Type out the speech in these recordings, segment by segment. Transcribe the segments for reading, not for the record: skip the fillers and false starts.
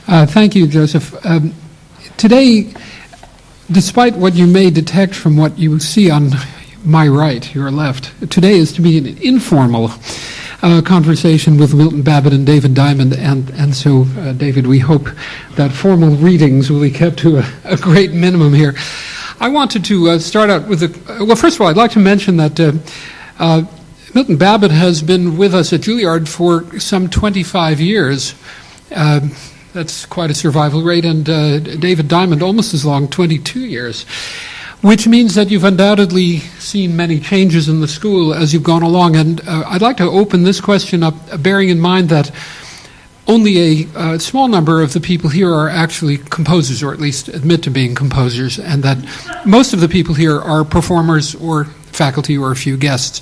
Thank you, Joseph. Today, despite what you may detect from what you see on my right, your left, today is to be an informal conversation with Milton Babbitt and David Diamond, and so, David, we hope that formal readings will be kept to a great minimum here. I wanted to start out with well, first of all, I'd like to mention that Milton Babbitt has been with us at Juilliard for some 25 years. That's quite a survival rate, and David Diamond almost as long, 22 years, which means that you've undoubtedly seen many changes in the school as you've gone along. And I'd like to open this question up, bearing in mind that only a small number of the people here are actually composers, or at least admit to being composers, and that most of the people here are performers or faculty or a few guests.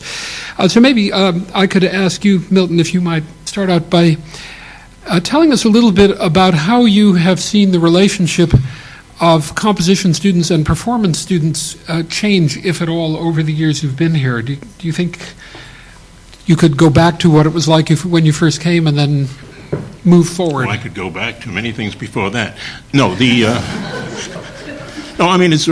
So maybe I could ask you, Milton, if you might start out by telling us a little bit about how you have seen the relationship of composition students and performance students change, if at all, over the years you've been here. Do you think you could go back to what it was like when you first came and then move forward? Well, I could go back to many things before that. No, no, I mean, it's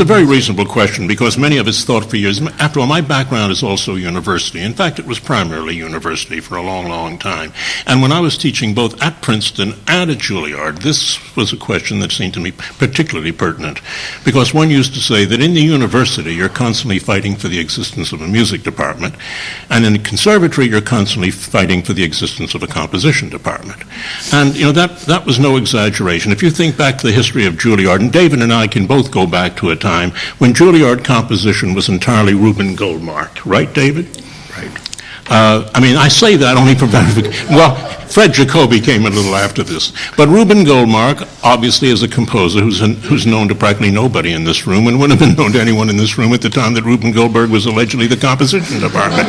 a very reasonable question, because many of us thought for years. After all, my background is also university. In fact, it was primarily university for a long, long time. And when I was teaching both at Princeton and at Juilliard, this was a question that seemed to me particularly pertinent, because one used to say that in the university, you're constantly fighting for the existence of a music department, and in the conservatory, you're constantly fighting for the existence of a composition department. And, you know, that was no exaggeration. If you think back to the history of Juilliard, and David and I can both go back to a time when Juilliard composition was entirely Reuben Goldmark, right, David? Right. I mean, I say that only for well, Fred Jacobi came a little after this, but Reuben Goldmark, obviously, is a composer who's known to practically nobody in this room, and wouldn't have been known to anyone in this room at the time that Reuben Goldberg was allegedly the composition department.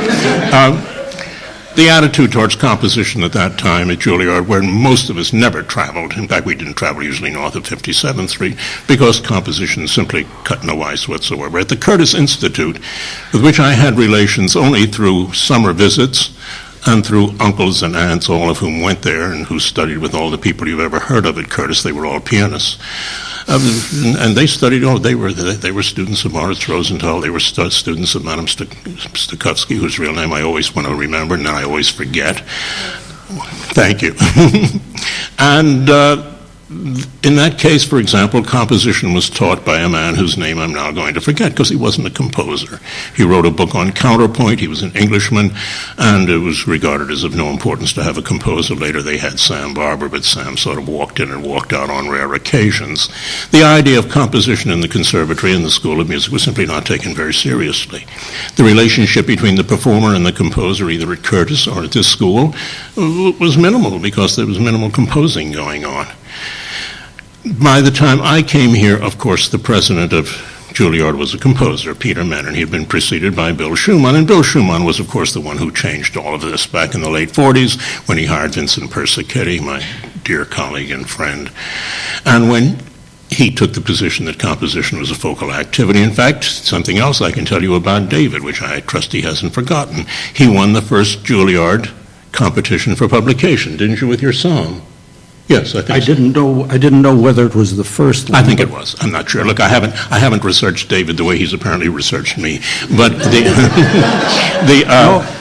The attitude towards composition at that time at Juilliard, where most of us never traveled, in fact, we didn't travel usually north of 57th Street, because composition simply cut no ice whatsoever. At the Curtis Institute, with which I had relations only through summer visits and through uncles and aunts, all of whom went there and who studied with all the people you've ever heard of at Curtis, they were all pianists. And they studied, they were students of Morris Rosenthal, they were students of Madame Stokowski, whose real name I always want to remember, and then I always forget. Thank you. And in that case, for example, composition was taught by a man whose name I'm now going to forget, because he wasn't a composer. He wrote a book on counterpoint, he was an Englishman, and it was regarded as of no importance to have a composer. Later they had Sam Barber, but Sam sort of walked in and walked out on rare occasions. The idea of composition in the conservatory and the School of Music was simply not taken very seriously. The relationship between the performer and the composer, either at Curtis or at this school, was minimal, because there was minimal composing going on. By the time I came here, of course, the president of Juilliard was a composer, Peter Menon. He had been preceded by Bill Schumann, and Bill Schumann was, of course, the one who changed all of this back in the late 40s when he hired Vincent Persichetti, my dear colleague and friend. And when he took the position that composition was a focal activity. In fact, something else I can tell you about David, which I trust he hasn't forgotten. He won the first Juilliard competition for publication, didn't you, with your song? Yes, I think I didn't know whether it was the first one. I think it was. I'm not sure. Look, I haven't researched David the way he's apparently researched me. But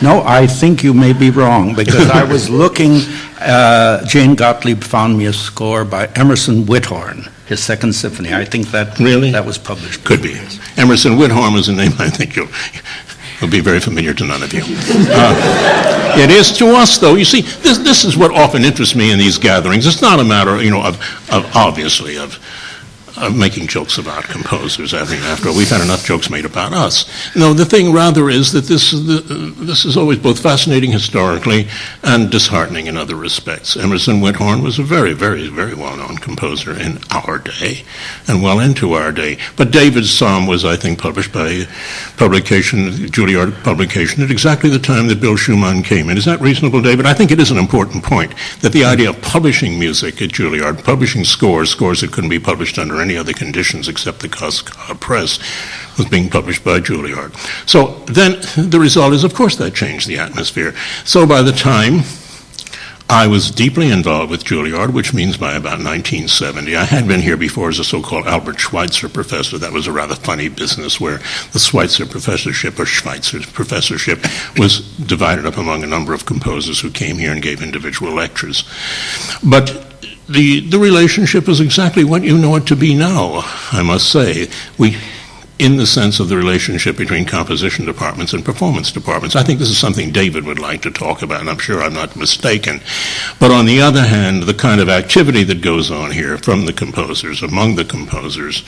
No, I think you may be wrong, because I was looking. Jane Gottlieb found me a score by Emerson Whithorn, his Second Symphony. I think that that was published. Could be. Emerson Whithorn was a name I think will be very familiar to none of you. It is to us, though. You see, this is what often interests me in these gatherings. It's not a matter, of making jokes about composers. After all, we've had enough jokes made about us. No, the thing rather is that this is always both fascinating historically and disheartening in other respects. Emerson Whithorn was a very, very, very well-known composer in our day and well into our day. But David's Psalm was, I think, published by Juilliard publication at exactly the time that Bill Schumann came in. Is that reasonable, David? I think it is an important point that the idea of publishing music at Juilliard, publishing scores that couldn't be published under any other conditions except the Cascade Press, was being published by Juilliard. So then the result is, of course, that changed the atmosphere. So by the time I was deeply involved with Juilliard, which means by about 1970. I had been here before as a so-called Albert Schweitzer professor. That was a rather funny business where the Schweitzer professorship, or Schweitzer professorship, was divided up among a number of composers who came here and gave individual lectures. But the relationship is exactly what you know it to be now, I must say. In the sense of the relationship between composition departments and performance departments. I think this is something David would like to talk about, and I'm sure I'm not mistaken. But on the other hand, the kind of activity that goes on here from the composers, among the composers,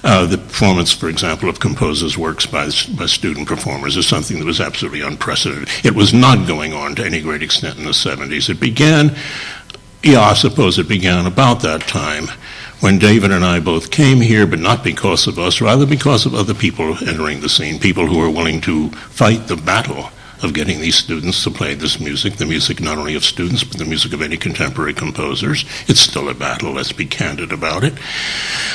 the performance, for example, of composers' works by student performers is something that was absolutely unprecedented. It was not going on to any great extent in the 70s. It began, I suppose it began about that time, when David and I both came here, but not because of us, rather because of other people entering the scene, people who were willing to fight the battle of getting these students to play this music, the music not only of students, but the music of any contemporary composers. It's still a battle, let's be candid about it.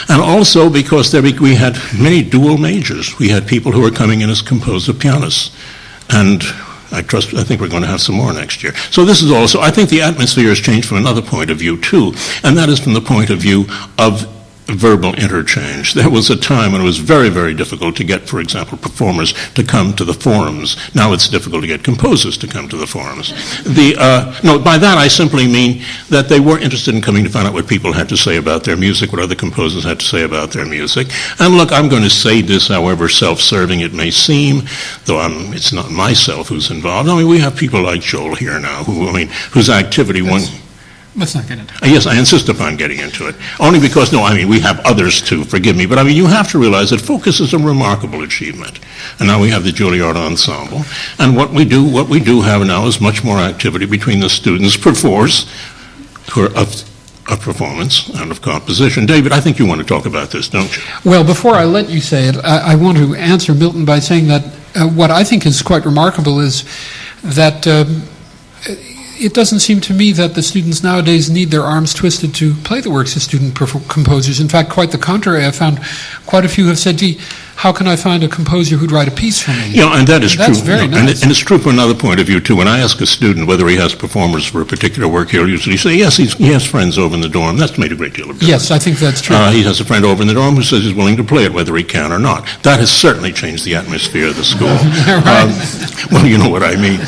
And also because we had many dual majors. We had people who were coming in as composer pianists. And I think we're going to have some more next year. So this is also, I think the atmosphere has changed from another point of view too, and that is from the point of view of verbal interchange. There was a time when it was very, very difficult to get, for example, performers to come to the forums. Now it's difficult to get composers to come to the forums. By that I simply mean that they were interested in coming to find out what people had to say about their music, what other composers had to say about their music. And look, I'm going to say this, however self-serving it may seem, though it's not myself who's involved. I mean, we have people like Joel here now, whose activity Let's not get into it. Yes, I insist upon getting into it. Only because, we have others too, forgive me, but you have to realize that focus is a remarkable achievement. And now we have the Juilliard Ensemble, and what we do have now is much more activity between the students perforce of performance and of composition. David, I think you want to talk about this, don't you? Well, before I let you say it, I want to answer Milton by saying that what I think is quite remarkable is that it doesn't seem to me that the students nowadays need their arms twisted to play the works of student composers. In fact, quite the contrary. I found quite a few have said, gee, how can I find a composer who'd write a piece for me? Yeah, and that is true. That's very nice. And it's true from another point of view, too. When I ask a student whether he has performers for a particular work, he'll usually say, yes, he has friends over in the dorm. That's made a great deal of difference. Yes, I think that's true. He has a friend over in the dorm who says he's willing to play it, whether he can or not. That has certainly changed the atmosphere of the school. Right. Well, you know what I mean.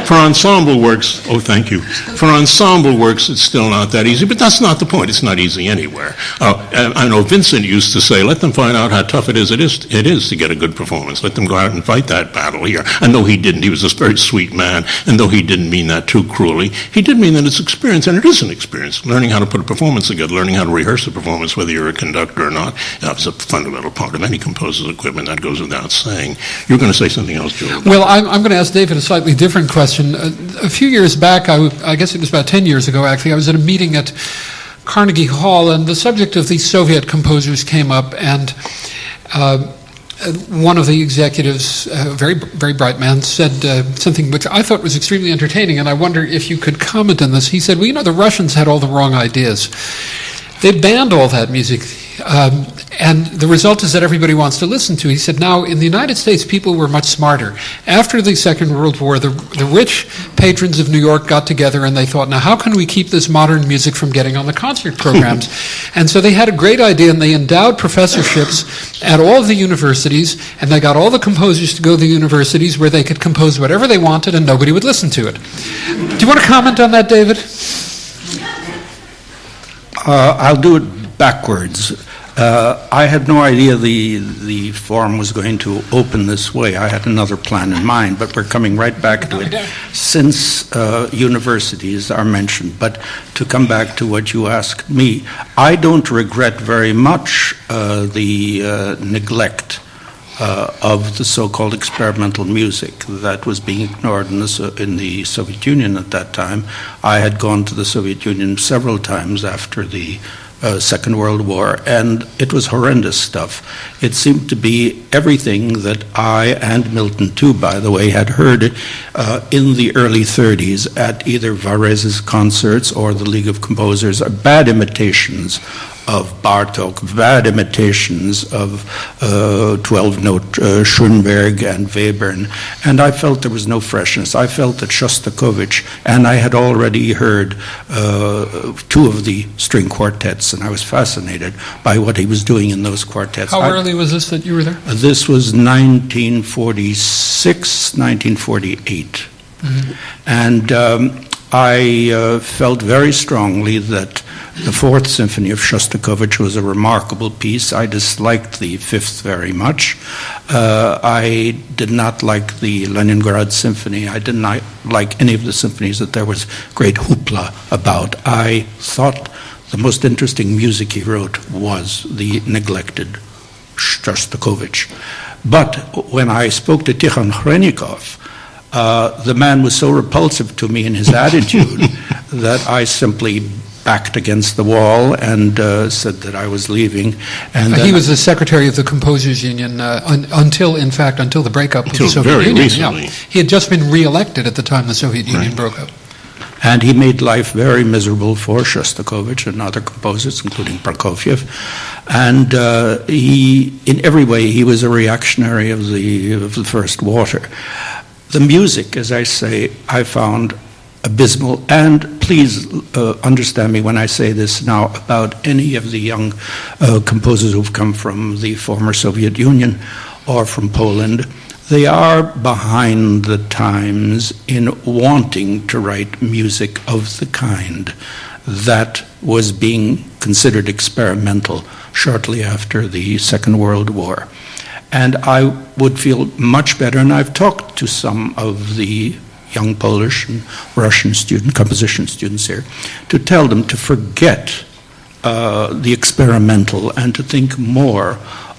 For ensemble works, thank you. For ensemble works, it's still not that easy, but that's not the point. It's not easy anywhere. I know Vincent used to say, let them find out how tough it is to get a good performance. Let them go out and fight that battle here. And though he didn't, he was a very sweet man, and though he didn't mean that too cruelly, he did mean that it's experience, and it is an experience. Learning how to put a performance together, learning how to rehearse a performance, whether you're a conductor or not, that's a fundamental part of any composer's equipment. That goes without saying. You're going to say something else, Joel? Well, I'm going to ask David a slightly different question. A few years back, I guess it was about 10 years ago, actually, I was at a meeting at Carnegie Hall, and the subject of these Soviet composers came up, and one of the executives, a very, very bright man, said something which I thought was extremely entertaining, and I wonder if you could comment on this. He said, well, the Russians had all the wrong ideas. They banned all that music, and the result is that everybody wants to listen to it. He said, now, in the United States, people were much smarter. After the Second World War, the rich patrons of New York got together and they thought, now, how can we keep this modern music from getting on the concert programs? And so they had a great idea, and they endowed professorships at all of the universities, and they got all the composers to go to the universities where they could compose whatever they wanted and nobody would listen to it. Do you want to comment on that, David? I'll do it backwards. I had no idea the forum was going to open this way. I had another plan in mind, but we're coming right back to it since universities are mentioned. But to come back to what you asked me, I don't regret very much the neglect of the so-called experimental music that was being ignored in the Soviet Union at that time. I had gone to the Soviet Union several times after the Second World War, and it was horrendous stuff. It seemed to be everything that I, and Milton too, by the way, had heard in the early 30s at either Varese's concerts or the League of Composers, bad imitations of Bartók, bad imitations of 12-note Schoenberg and Webern, and I felt there was no freshness. I felt that Shostakovich, and I had already heard two of the string quartets, and I was fascinated by what he was doing in those quartets. How early was this that you were there? This was 1946, 1948. Mm-hmm. And I felt very strongly that the Fourth Symphony of Shostakovich was a remarkable piece. I disliked the Fifth very much. I did not like the Leningrad Symphony. I did not like any of the symphonies that there was great hoopla about. I thought the most interesting music he wrote was the neglected Shostakovich. But when I spoke to Tikhon Khrennikov, the man was so repulsive to me in his attitude that I simply backed against the wall and said that I was leaving. And he was the secretary of the Composers Union until the breakup of the Soviet Union. Recently. Yeah. He had just been re-elected at the time the Soviet Union broke up. And he made life very miserable for Shostakovich and other composers, including Prokofiev. And he, in every way, he was a reactionary of the first water. The music, as I say, I found abysmal. And please understand me when I say this now about any of the young composers who've come from the former Soviet Union or from Poland. They are behind the times in wanting to write music of the kind that was being considered experimental shortly after the Second World War. And I would feel much better, and I've talked to some of the young Polish and Russian composition students here, to tell them to forget the experimental and to think more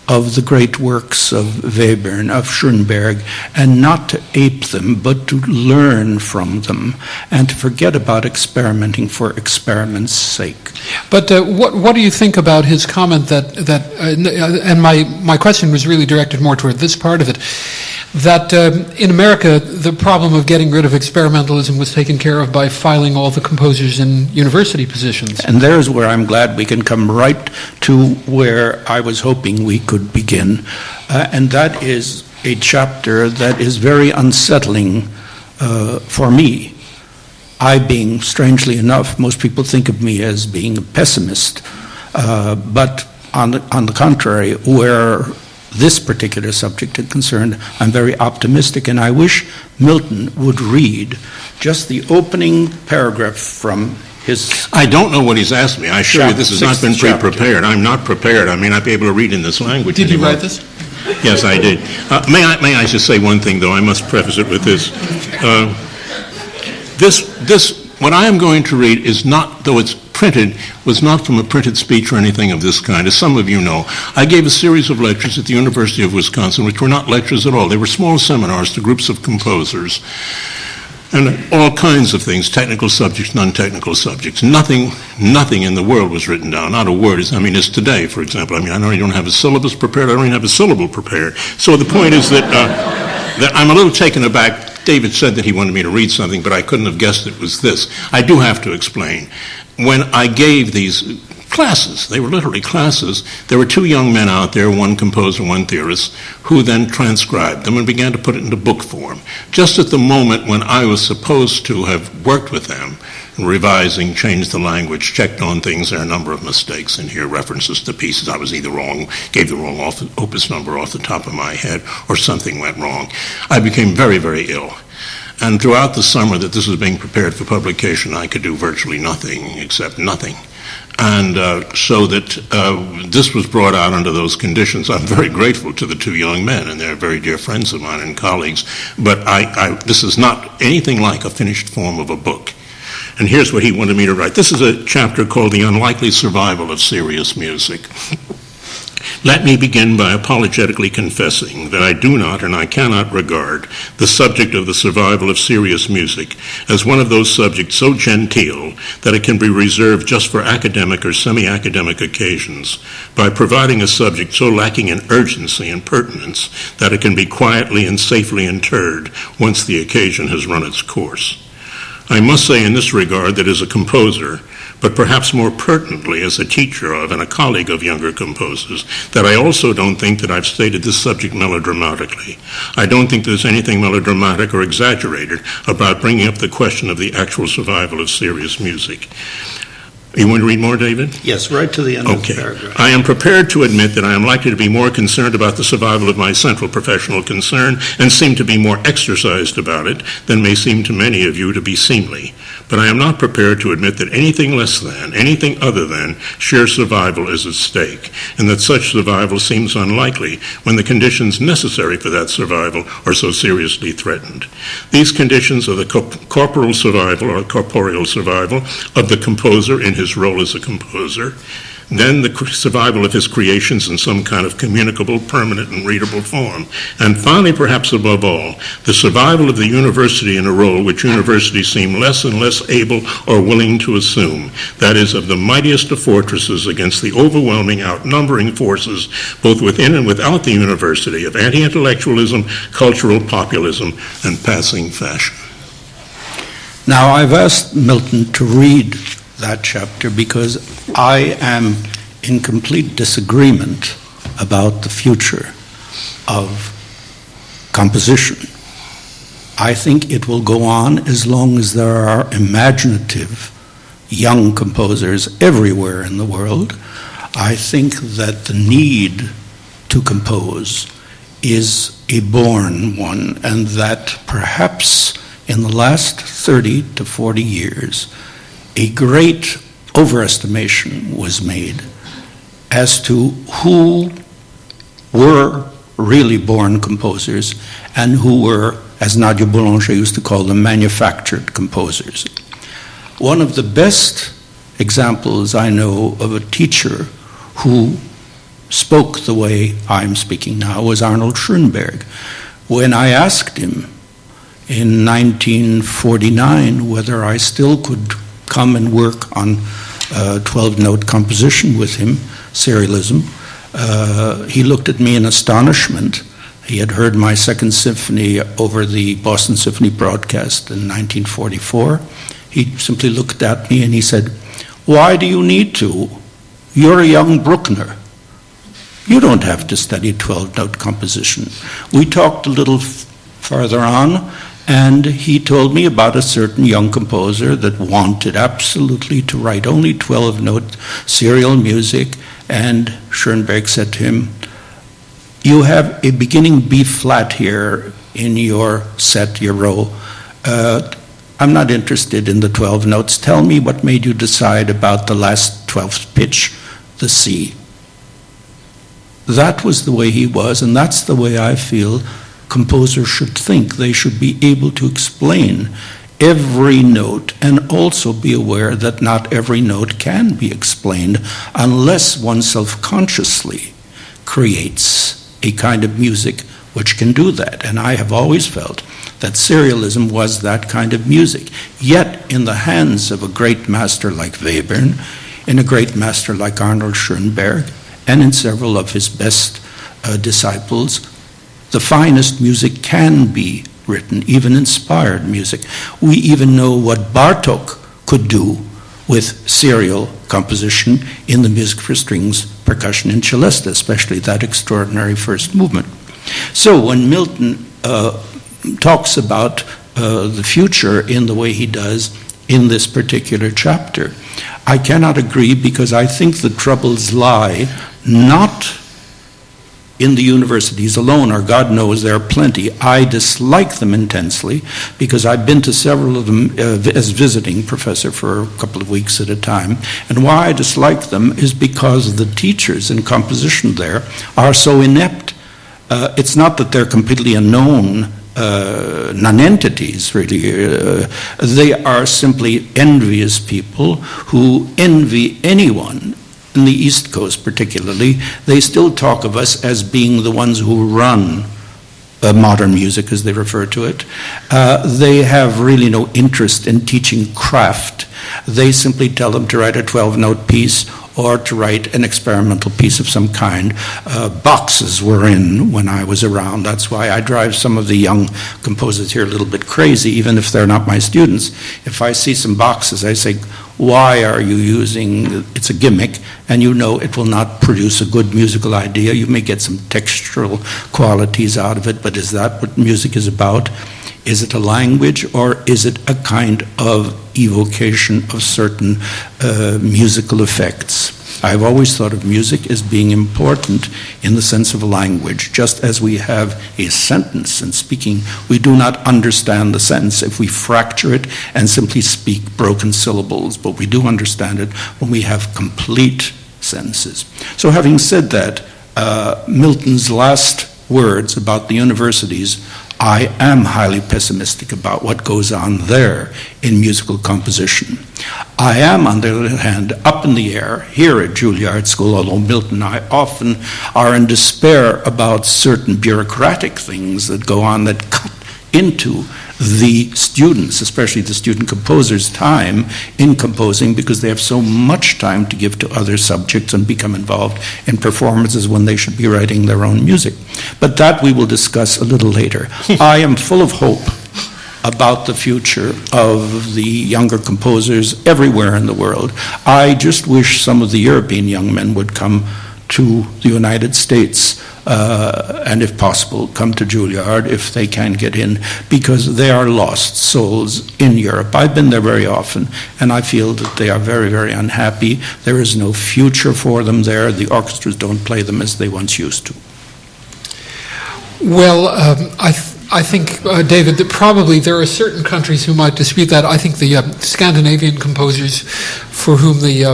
of the great works of Webern, of Schoenberg, and not to ape them, but to learn from them, and to forget about experimenting for experiment's sake. But what do you think about his comment and my question was really directed more toward this part of it, that in America the problem of getting rid of experimentalism was taken care of by filing all the composers in university positions? And there's where I'm glad we can come right to where I was hoping we could begin, and that is a chapter that is very unsettling for me. I being, strangely enough, most people think of me as being a pessimist, but on the contrary, where this particular subject is concerned, I'm very optimistic, and I wish Milton would read just the opening paragraph from his... I don't know what he's asked me. I assure you this has not been pre-prepared. I'm not prepared. I may not be able to read in this language Did anymore. you write this? Yes, I did. May I just say one thing, though? I must preface it with this. What I am going to read is not, though it's printed, was not from a printed speech or anything of this kind. As some of you know, I gave a series of lectures at the University of Wisconsin, which were not lectures at all. They were small seminars to groups of composers, and all kinds of things, technical subjects, non-technical subjects. Nothing in the world was written down, not a word. As today, for example. I don't have a syllabus prepared, I don't even have a syllable prepared. So the point is that I'm a little taken aback. David said that he wanted me to read something, but I couldn't have guessed it was this. I do have to explain. When I gave these classes, they were literally classes, there were two young men out there, one composer, one theorist, who then transcribed them and began to put it into book form. Just at the moment when I was supposed to have worked with them, revising, changed the language, checked on things, there are a number of mistakes in here, references to pieces. I was either wrong, gave the wrong opus number off the top of my head, or something went wrong. I became very, very ill. And throughout the summer that this was being prepared for publication, I could do virtually nothing except nothing. And so that this was brought out under those conditions. I'm very grateful to the two young men, and they're very dear friends of mine and colleagues. But this is not anything like a finished form of a book. And here's what he wanted me to write. This is a chapter called The Unlikely Survival of Serious Music. Let me begin by apologetically confessing that I do not and I cannot regard the subject of the survival of serious music as one of those subjects so genteel that it can be reserved just for academic or semi-academic occasions, by providing a subject so lacking in urgency and pertinence that it can be quietly and safely interred once the occasion has run its course. I must say in this regard that as a composer, but perhaps more pertinently as a teacher of and a colleague of younger composers, that I also don't think that I've stated this subject melodramatically. I don't think there's anything melodramatic or exaggerated about bringing up the question of the actual survival of serious music. You want to read more, David? Yes, right to the end of the paragraph. I am prepared to admit that I am likely to be more concerned about the survival of my central professional concern and seem to be more exercised about it than may seem to many of you to be seemly. But I am not prepared to admit that anything less than, anything other than, sheer survival is at stake, and that such survival seems unlikely when the conditions necessary for that survival are so seriously threatened. These conditions are the corporeal survival of the composer in his role as a composer, then the survival of his creations in some kind of communicable, permanent, and readable form, and finally, perhaps above all, the survival of the university in a role which universities seem less and less able or willing to assume, that is, of the mightiest of fortresses against the overwhelming, outnumbering forces, both within and without the university, of anti-intellectualism, cultural populism, and passing fashion. Now, I've asked Milton to read that chapter because I am in complete disagreement about the future of composition. I think it will go on as long as there are imaginative young composers everywhere in the world. I think that the need to compose is a born one, and that perhaps in the last 30 to 40 years, a great overestimation was made as to who were really born composers and who were, as Nadia Boulanger used to call them, manufactured composers. One of the best examples I know of a teacher who spoke the way I'm speaking now was Arnold Schoenberg. When I asked him in 1949 whether I still could come and work on 12-note composition with him, serialism, he looked at me in astonishment. He had heard my Second Symphony over the Boston Symphony broadcast in 1944. He simply looked at me and he said, "Why do you need to? You're a young Bruckner. You don't have to study 12-note composition." We talked a little farther on, and he told me about a certain young composer that wanted absolutely to write only 12-note serial music, and Schoenberg said to him, "You have a beginning B flat here in your set, your row. I'm not interested in the 12 notes. Tell me what made you decide about the last 12th pitch, the C." That was the way he was, and that's the way I feel composers should think. They should be able to explain every note and also be aware that not every note can be explained unless one self-consciously creates a kind of music which can do that. And I have always felt that serialism was that kind of music. Yet, in the hands of a great master like Webern, in a great master like Arnold Schoenberg, and in several of his best disciples, the finest music can be written, even inspired music. We even know what Bartók could do with serial composition in the music for strings, percussion, and celesta, especially that extraordinary first movement. So when Milton talks about the future in the way he does in this particular chapter, I cannot agree, because I think the troubles lie not in the universities alone, or God knows there are plenty. I dislike them intensely because I've been to several of them as visiting professor for a couple of weeks at a time. And why I dislike them is because the teachers in composition there are so inept. It's not that they're completely unknown non-entities, really. They are simply envious people who envy anyone. In the East Coast particularly, they still talk of us as being the ones who run modern music, as they refer to it. They have really no interest in teaching craft. They simply tell them to write a 12-note piece or to write an experimental piece of some kind. Boxes were in when I was around. That's why I drive some of the young composers here a little bit crazy, even if they're not my students. If I see some boxes, I say, why are you using, it's a gimmick, and you know it will not produce a good musical idea. You may get some textural qualities out of it, but is that what music is about? Is it a language, or is it a kind of evocation of certain musical effects? I've always thought of music as being important in the sense of a language. Just as we have a sentence in speaking, we do not understand the sentence if we fracture it and simply speak broken syllables, but we do understand it when we have complete sentences. So having said that, Milton's last words about the universities, I am highly pessimistic about what goes on there in musical composition. I am, on the other hand, up in the air here at Juilliard School, although Milton and I often are in despair about certain bureaucratic things that go on that cut into the students, especially the student composers' time in composing, because they have so much time to give to other subjects and become involved in performances when they should be writing their own music. But that we will discuss a little later. I am full of hope about the future of the younger composers everywhere in the world. I just wish some of the European young men would come to the United States and, if possible, come to Juilliard if they can get in, because they are lost souls in Europe. I've been there very often, and I feel that they are very, very unhappy. There is no future for them there. The orchestras don't play them as they once used to. Well, I think, David, that probably there are certain countries who might dispute that. I think the Scandinavian composers for whom the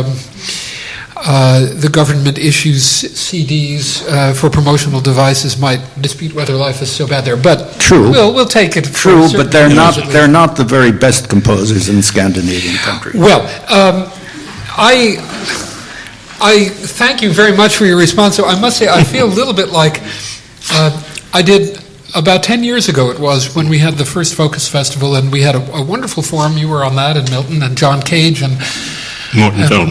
government issues CDs for promotional devices might dispute whether life is so bad there. But true, we'll take it. True, but they're not the very best composers in Scandinavian countries. Well, I thank you very much for your response. So I must say I feel a little bit like I did about 10 years ago it was, when we had the first Focus Festival, and we had a wonderful forum. You were on that, and Milton and John Cage and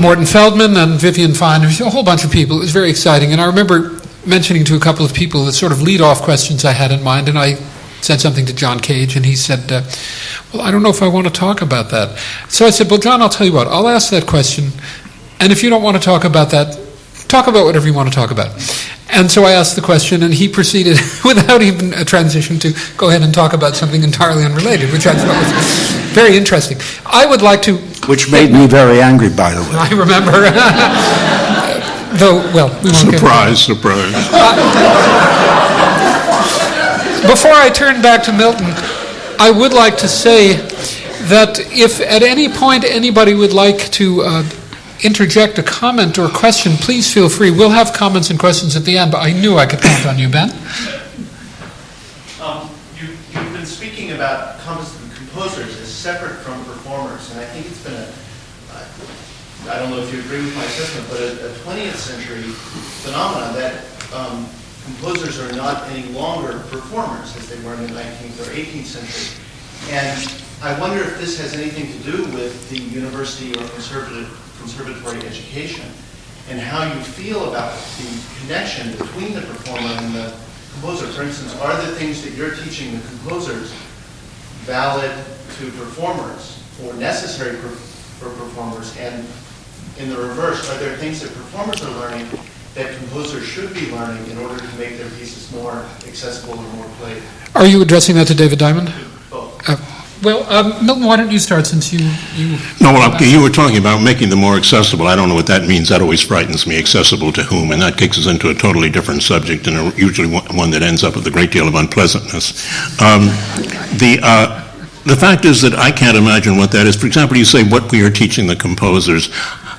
Morton Feldman and Vivian Fine. There was a whole bunch of people. It was very exciting. And I remember mentioning to a couple of people the sort of lead-off questions I had in mind, and I said something to John Cage, and he said, well, I don't know if I want to talk about that. So I said, well, John, I'll tell you what. I'll ask that question, and if you don't want to talk about that, talk about whatever you want to talk about. And so I asked the question, and he proceeded, without even a transition, to go ahead and talk about something entirely unrelated, which I thought was very interesting. I would like to... Which made me very angry, by the way. I remember. Though, well, we won't surprise. Before I turn back to Milton, I would like to say that if at any point anybody would like to interject a comment or question, please feel free. We'll have comments and questions at the end, but I knew I could count on you, Ben. You've been speaking about composers as separate from performers, and I think it's been I don't know if you agree with my assessment, but a 20th century phenomenon that composers are not any longer performers as they were in the 19th or 18th century. And I wonder if this has anything to do with the university or conservatory education, and how you feel about the connection between the performer and the composer. For instance, are the things that you're teaching the composers valid to performers or necessary for performers? And in the reverse, are there things that performers are learning that composers should be learning in order to make their pieces more accessible or more played? Are you addressing that to David Diamond? Both. Milton, why don't you start, since you... No, well, you were talking about making them more accessible. I don't know what that means. That always frightens me. Accessible to whom? And that kicks us into a totally different subject, and usually one that ends up with a great deal of unpleasantness. The fact is that I can't imagine what that is. For example, you say what we are teaching the composers.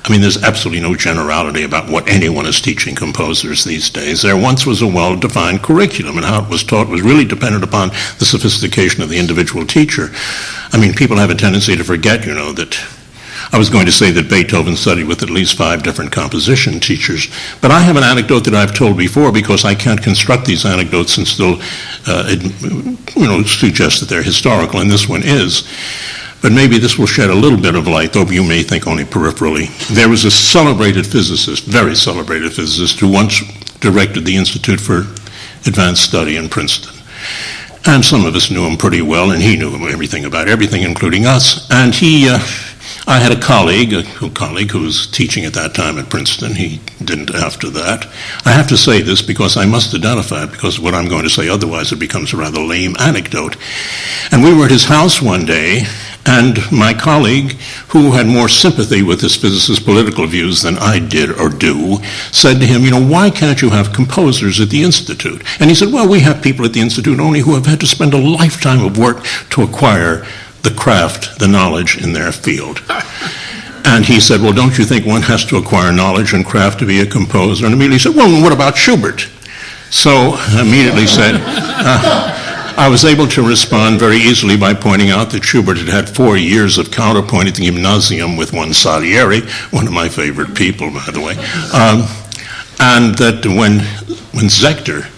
I mean, there's absolutely no generality about what anyone is teaching composers these days. There once was a well-defined curriculum, and how it was taught was really dependent upon the sophistication of the individual teacher. I mean, people have a tendency to forget, that I was going to say that Beethoven studied with at least 5 different composition teachers. But I have an anecdote that I've told before, because I can't construct these anecdotes and still, suggest that they're historical, and this one is. But maybe this will shed a little bit of light, though you may think only peripherally. There was a celebrated physicist, very celebrated physicist, who once directed the Institute for Advanced Study in Princeton. And some of us knew him pretty well, and he knew everything about everything, including us. And I had a colleague who was teaching at that time at Princeton. He didn't after that. I have to say this because I must identify it, because of what I'm going to say, otherwise it becomes a rather lame anecdote. And we were at his house one day, and my colleague, who had more sympathy with this physicist's political views than I did or do, said to him, why can't you have composers at the Institute? And he said, well, we have people at the Institute only who have had to spend a lifetime of work to acquire the craft, the knowledge in their field. And he said, well, don't you think one has to acquire knowledge and craft to be a composer? And immediately said, well, what about Schubert? So I immediately said, I was able to respond very easily by pointing out that Schubert had had 4 years of counterpoint at the Gymnasium with one Salieri, one of my favorite people, by the way, and that when Zechter,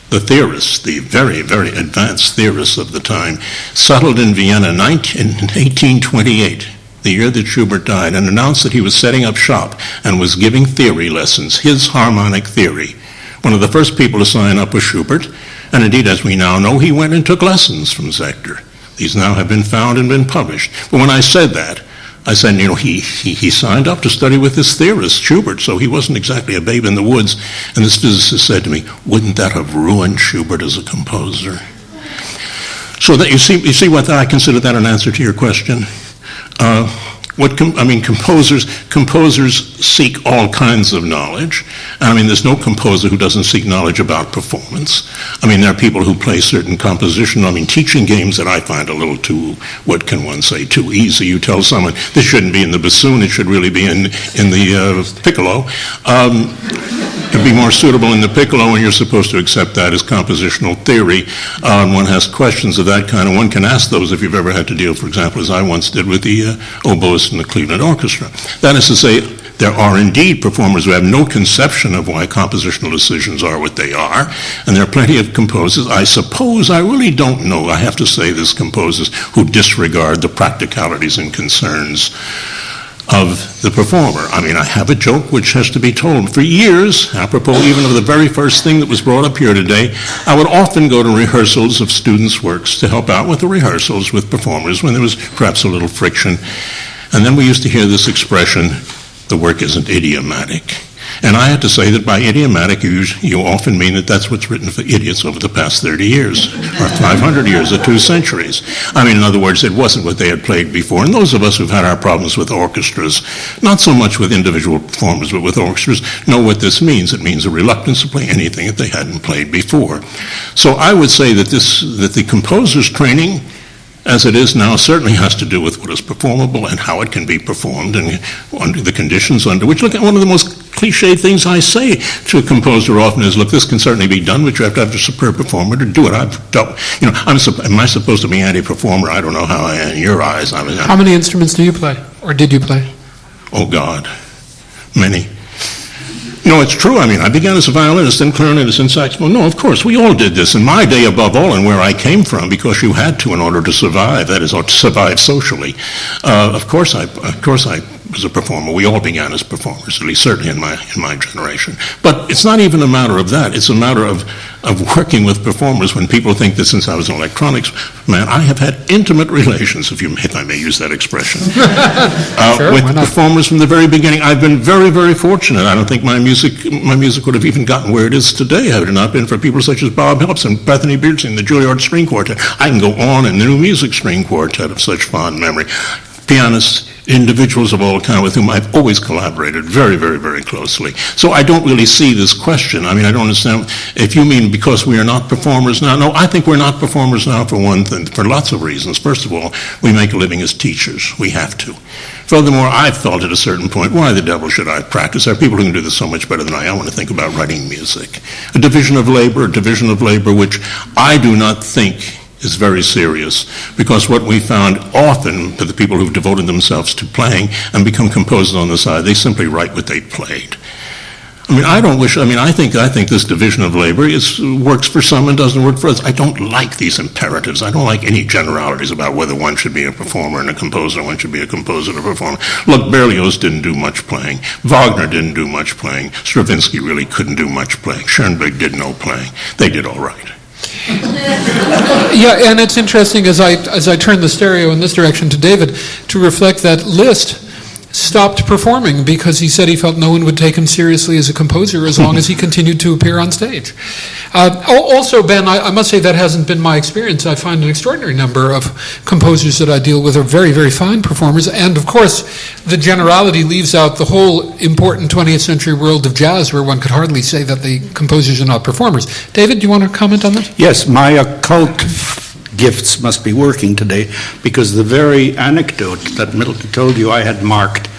the theorist, the very, very advanced theorist of the time, settled in Vienna in 1828, the year that Schubert died, and announced that he was setting up shop and was giving theory lessons, his harmonic theory. One of the first people to sign up was Schubert, and indeed, as we now know, he went and took lessons from Zechter. These now have been found and been published. But when I said that, I said, he signed up to study with this theorist, Schubert, so he wasn't exactly a babe in the woods. And this physicist said to me, wouldn't that have ruined Schubert as a composer? So that you see what I consider that an answer to your question. Composers seek all kinds of knowledge. There's no composer who doesn't seek knowledge about performance. There are people who play certain composition, teaching games that I find a little too, what can one say, too easy. You tell someone, this shouldn't be in the bassoon, it should really be in the piccolo. It'd be more suitable in the piccolo, and you're supposed to accept that as compositional theory. One has questions of that kind, and one can ask those if you've ever had to deal, for example, as I once did with the oboist in the Cleveland Orchestra. That is to say, there are indeed performers who have no conception of why compositional decisions are what they are, and there are plenty of composers, I really don't know, I have to say this, composers who disregard the practicalities and concerns of the performer. I have a joke which has to be told. For years, apropos even of the very first thing that was brought up here today, I would often go to rehearsals of students' works to help out with the rehearsals with performers when there was perhaps a little friction. And then we used to hear this expression, the work isn't idiomatic. And I had to say that by idiomatic, you often mean that that's what's written for idiots over the past 30 years, or 500 years, or 2 centuries. In other words, it wasn't what they had played before. And those of us who've had our problems with orchestras, not so much with individual performers, but with orchestras, know what this means. It means a reluctance to play anything that they hadn't played before. So I would say that the composer's training, as it is now, certainly has to do with what is performable and how it can be performed and under the conditions under which. Look, at one of the most cliche things I say to a composer often is, look, this can certainly be done, but you have to have a superb performer to do it. Am I supposed to be anti-performer? I don't know how I am in your eyes. How many instruments do you play, or did you play? Oh, God, many. It's true. I began as a violinist, then clarinetist, and saxophone. No, of course, we all did this. In my day, above all, and where I came from, because you had to in order to survive, that is, or to survive socially. Of course I was a performer. We all began as performers, at least certainly in my generation. But it's not even a matter of that. It's a matter of working with performers. When people think that since I was an electronics man, I have had intimate relations, if I may use that expression, Sure, with performers from the very beginning. I've been very, very fortunate. I don't think my music would have even gotten where it is today had it not been for people such as Bob Helps and Bethany Beardsley and the Juilliard String Quartet. I can go on, and the New Music String Quartet of such fond memory. Pianists, individuals of all kinds with whom I've always collaborated very, very, very closely. So I don't really see this question. I don't understand if you mean because we are not performers now. No, I think we're not performers now for one thing, for lots of reasons. First of all, we make a living as teachers. We have to. Furthermore, I've felt at a certain point, why the devil should I practice? There are people who can do this so much better than I want to think about writing music. A division of labor which I do not think is very serious, because what we found often for the people who've devoted themselves to playing and become composers on the side, they simply write what they played. I mean, I think this division of labor works for some and doesn't work for others. I don't like these imperatives. I don't like any generalities about whether one should be a performer and a composer, one should be a composer and a performer. Look, Berlioz didn't do much playing. Wagner didn't do much playing. Stravinsky really couldn't do much playing. Schoenberg did no playing. They did all right. Yeah, and it's interesting as I turn the stereo in this direction to David to reflect that Liszt stopped performing because he said he felt no one would take him seriously as a composer as long as he continued to appear on stage. Also, Ben, I must say that hasn't been my experience. I find an extraordinary number of composers that I deal with are very, very fine performers, and of course, the generality leaves out the whole important 20th century world of jazz where one could hardly say that the composers are not performers. David, do you want to comment on that? Yes, my occult gifts must be working today, because the very anecdote that Milton told you I had marked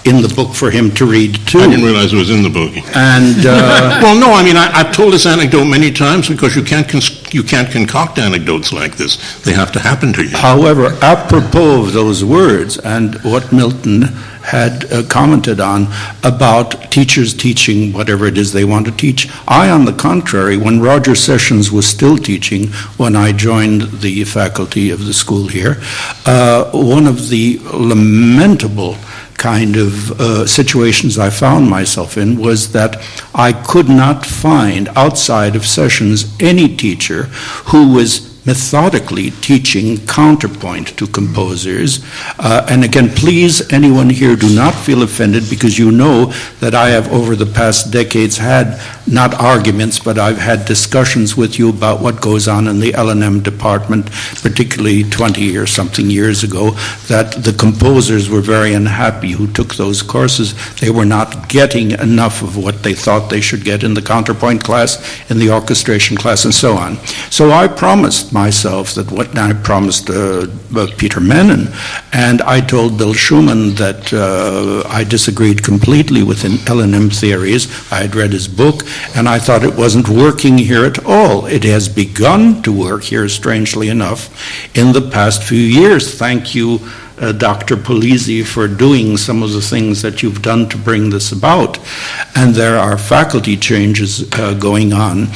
in the book for him to read too. I didn't realize it was in the book. And well, no, I mean, I've told this anecdote many times because you can't concoct anecdotes like this. They have to happen to you. However, apropos of those words and what Milton had commented on about teachers teaching whatever it is they want to teach, I, on the contrary, when Roger Sessions was still teaching, when I joined the faculty of the school here, one of the lamentable kind of situations I found myself in was that I could not find outside of Sessions any teacher who was methodically teaching counterpoint to composers. And again, please, anyone here, do not feel offended, because you know that I have over the past decades had not arguments, but I've had discussions with you about what goes on in the L&M department, particularly 20 or something years ago, that the composers were very unhappy who took those courses. They were not getting enough of what they thought they should get in the counterpoint class, in the orchestration class, and so on. So I promised myself that what I promised Peter Menon, and I told Bill Schumann that I disagreed completely with L&M theories. I had read his book, and I thought it wasn't working here at all. It has begun to work here, strangely enough, in the past few years. Thank you, Dr. Polizzi, for doing some of the things that you've done to bring this about. And there are faculty changes going on.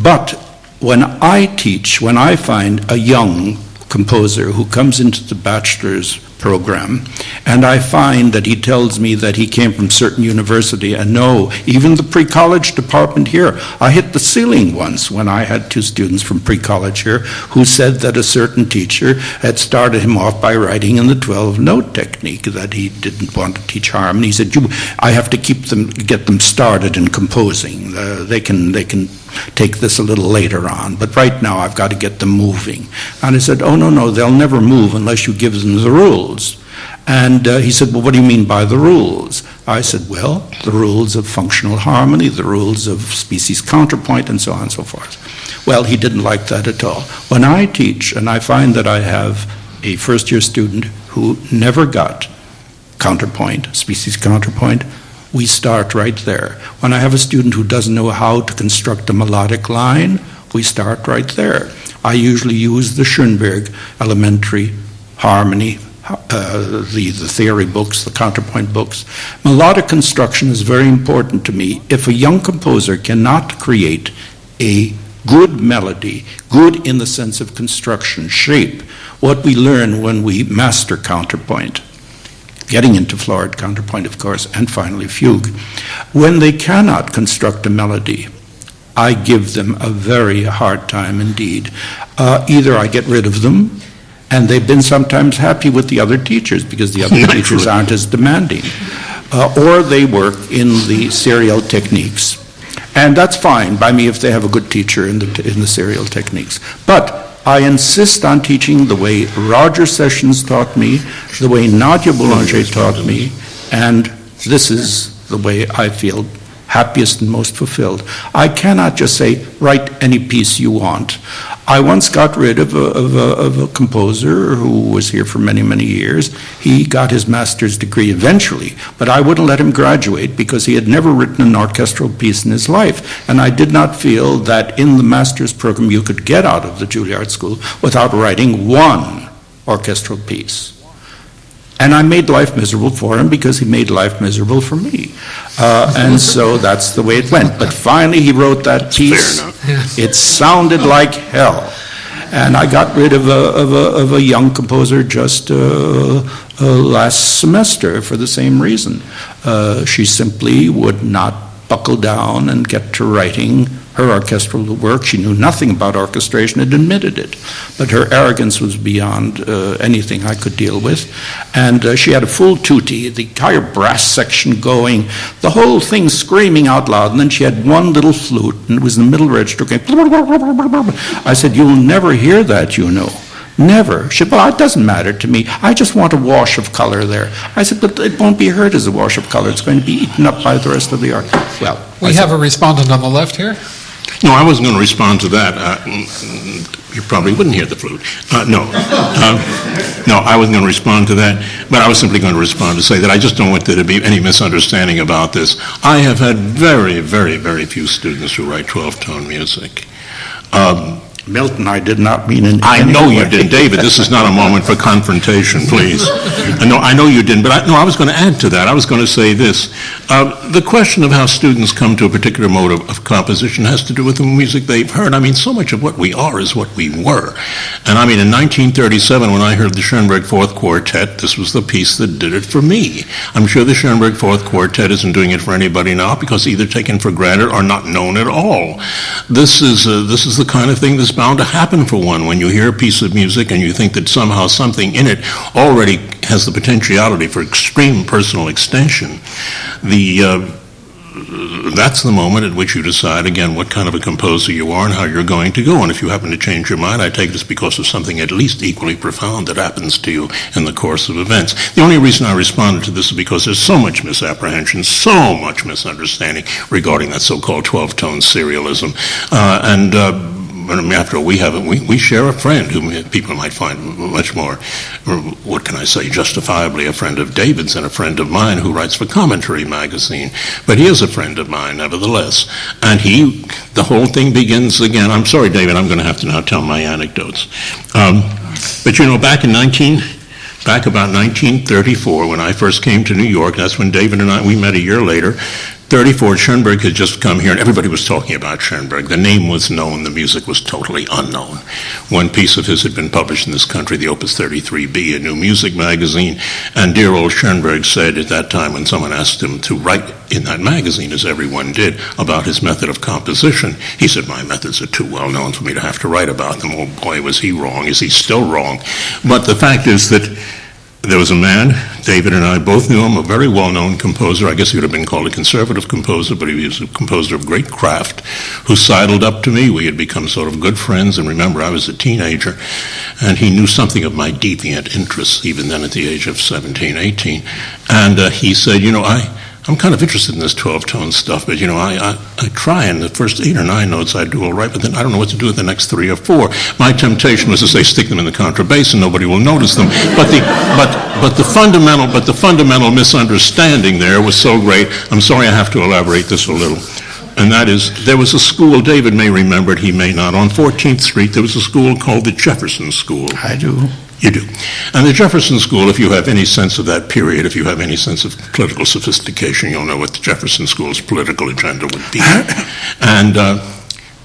But when I teach, when I find a young composer who comes into the bachelor's program, and I find that he tells me that he came from certain university, and no, even the pre-college department here, I hit the ceiling once when I had two students from pre-college here who said that a certain teacher had started him off by writing in the 12-note technique, that he didn't want to teach harmony. He said, I have to get them started in composing. They can take this a little later on, but right now I've got to get them moving. And I said, oh, no, they'll never move unless you give them the rules. And he said, well, what do you mean by the rules? I said, well, the rules of functional harmony, the rules of species counterpoint, and so on and so forth. Well, he didn't like that at all. When I teach, and I find that I have a first-year student who never got counterpoint, species counterpoint, we start right there. When I have a student who doesn't know how to construct a melodic line, we start right there. I usually use the Schoenberg elementary harmony, the theory books, the counterpoint books. Melodic construction is very important to me. If a young composer cannot create a good melody, good in the sense of construction, shape, what we learn when we master counterpoint, getting into florid counterpoint, of course, and finally fugue. When they cannot construct a melody, I give them a very hard time indeed. Either I get rid of them, and they've been sometimes happy with the other teachers because the other teachers aren't as demanding, or they work in the serial techniques. And that's fine by me if they have a good teacher in the serial techniques. But I insist on teaching the way Roger Sessions taught me, the way Nadia Boulanger taught me, and this is the way I feel happiest and most fulfilled. I cannot just say, write any piece you want. I once got rid of a composer who was here for many, many years. He got his master's degree eventually, but I wouldn't let him graduate because he had never written an orchestral piece in his life. And I did not feel that in the master's program you could get out of the Juilliard School without writing one orchestral piece. And I made life miserable for him because he made life miserable for me. And so that's the way it went. But finally he wrote that piece. It sounded like hell. And I got rid of a young composer just last semester for the same reason. She simply would not buckle down and get to writing her orchestral work. She knew nothing about orchestration and admitted it. But her arrogance was beyond anything I could deal with. And she had a full tutti, the entire brass section going, the whole thing screaming out loud. And then she had one little flute, and it was in the middle register going. I said, "You'll never hear that, you know. Never." She said, "Well, it doesn't matter to me. I just want a wash of color there." I said, "But it won't be heard as a wash of color. It's going to be eaten up by the rest of the art." Well, We have a respondent on the left here. No, I wasn't going to respond to that. You probably wouldn't hear the flute. No, I wasn't going to respond to that, but I was simply going to respond to say that I just don't want there to be any misunderstanding about this. I have had very, very, very few students who write 12-tone music. Milton, I did not mean in I any know way. you didn't, David. This is not a moment for confrontation, please. I know you didn't, but I was going to add to that. I was going to say this. The question of how students come to a particular mode of composition has to do with the music they've heard. I mean, so much of what we are is what we were. And I mean, in 1937, when I heard the Schoenberg Fourth Quartet, this was the piece that did it for me. I'm sure the Schoenberg Fourth Quartet isn't doing it for anybody now because either taken for granted or not known at all. This is the kind of thing that's bound to happen for one when you hear a piece of music and you think that somehow something in it already has the potentiality for extreme personal extension. That's the moment at which you decide, again, what kind of a composer you are and how you're going to go. And if you happen to change your mind, I take this because of something at least equally profound that happens to you in the course of events. The only reason I responded to this is because there's so much misapprehension, so much misunderstanding regarding that so-called 12-tone serialism. After all, we share a friend whom people might find much more, what can I say, justifiably a friend of David's and a friend of mine who writes for Commentary magazine. But he is a friend of mine, nevertheless. And the whole thing begins again. I'm sorry, David, I'm going to have to now tell my anecdotes. But back about 1934, when I first came to New York, that's when David and we met a year later. 34, Schoenberg had just come here, and everybody was talking about Schoenberg. The name was known, the music was totally unknown. One piece of his had been published in this country, the Opus 33B, a new music magazine, and dear old Schoenberg said at that time when someone asked him to write in that magazine, as everyone did, about his method of composition, he said, "My methods are too well known for me to have to write about them." Oh boy, was he wrong. Is he still wrong? But the fact is that there was a man, David and I both knew him, a very well-known composer. I guess he would have been called a conservative composer, but he was a composer of great craft, who sidled up to me. We had become sort of good friends, and remember, I was a teenager, and he knew something of my deviant interests, even then at the age of 17, 18. And he said, I'm kind of interested in this 12-tone stuff, but, I try, and the first 8 or 9 notes I do all right, but then I don't know what to do with the next 3 or 4. My temptation was to say, stick them in the contrabass and nobody will notice them. But the fundamental misunderstanding there was so great. I'm sorry I have to elaborate this a little. And that is, there was a school, David may remember it, he may not, on 14th Street, there was a school called the Jefferson School. I do. You do. And the Jefferson School, if you have any sense of that period, if you have any sense of political sophistication, you'll know what the Jefferson School's political agenda would be. And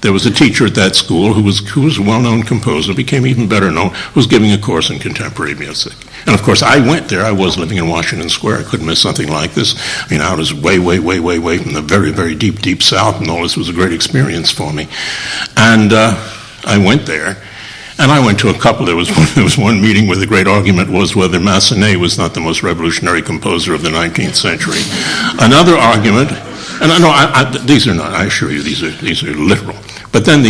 there was a teacher at that school who was a well-known composer, became even better known, who was giving a course in contemporary music. And of course, I went there. I was living in Washington Square. I couldn't miss something like this. I mean, I was way, way, way, way, way from the very, very deep, deep South, and all this was a great experience for me. And I went there. And I went to a couple. There was one meeting where the great argument was whether Massenet was not the most revolutionary composer of the 19th century. Another argument, and these are not, I assure you, these are literal. But then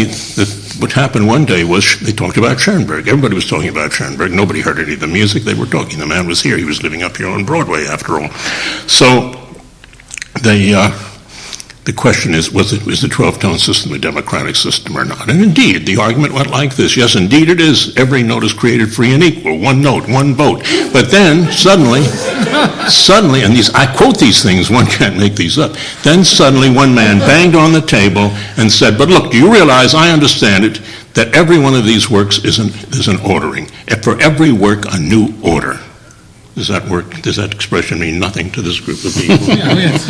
what happened one day was they talked about Schoenberg. Everybody was talking about Schoenberg. Nobody heard any of the music. They were talking. The man was here. He was living up here on Broadway, after all. So the question is the 12-tone system a democratic system or not? And indeed, the argument went like this. Yes, indeed it is. Every note is created free and equal. One note, one vote. But then, suddenly, and I quote these things, one can't make these up. Then suddenly one man banged on the table and said, "But look, do you realize, I understand it, that every one of these works is an ordering. For every work, a new order." Does that work? Does that expression mean nothing to this group of people? Yes.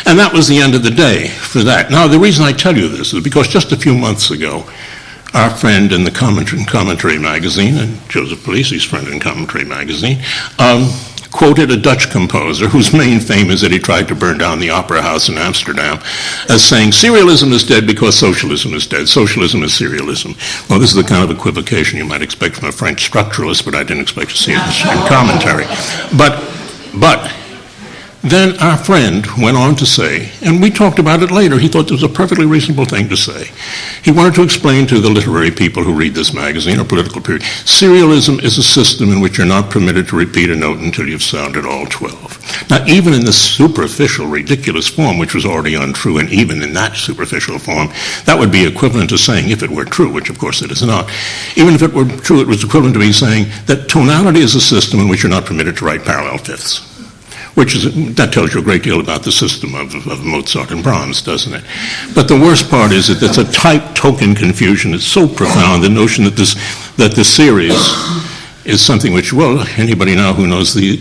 And that was the end of the day for that. Now, the reason I tell you this is because just a few months ago, our friend in the Commentary magazine, and Joseph Polisi's friend in Commentary magazine, quoted a Dutch composer whose main fame is that he tried to burn down the opera house in Amsterdam as saying, serialism is dead because socialism is dead. Socialism is serialism. Well, this is the kind of equivocation you might expect from a French structuralist, but I didn't expect to see it in Commentary. But then our friend went on to say, and we talked about it later, he thought it was a perfectly reasonable thing to say. He wanted to explain to the literary people who read this magazine, or political period, serialism is a system in which you're not permitted to repeat a note until you've sounded all 12. Now, even in this superficial, ridiculous form, which was already untrue, and even in that superficial form, that would be equivalent to saying, if it were true, which of course it is not, even if it were true, it was equivalent to me saying that tonality is a system in which you're not permitted to write parallel fifths. That tells you a great deal about the system of Mozart and Brahms, doesn't it? But the worst part is that it's a type token confusion. It's so profound, the notion that the series is something which, well, anybody now who knows the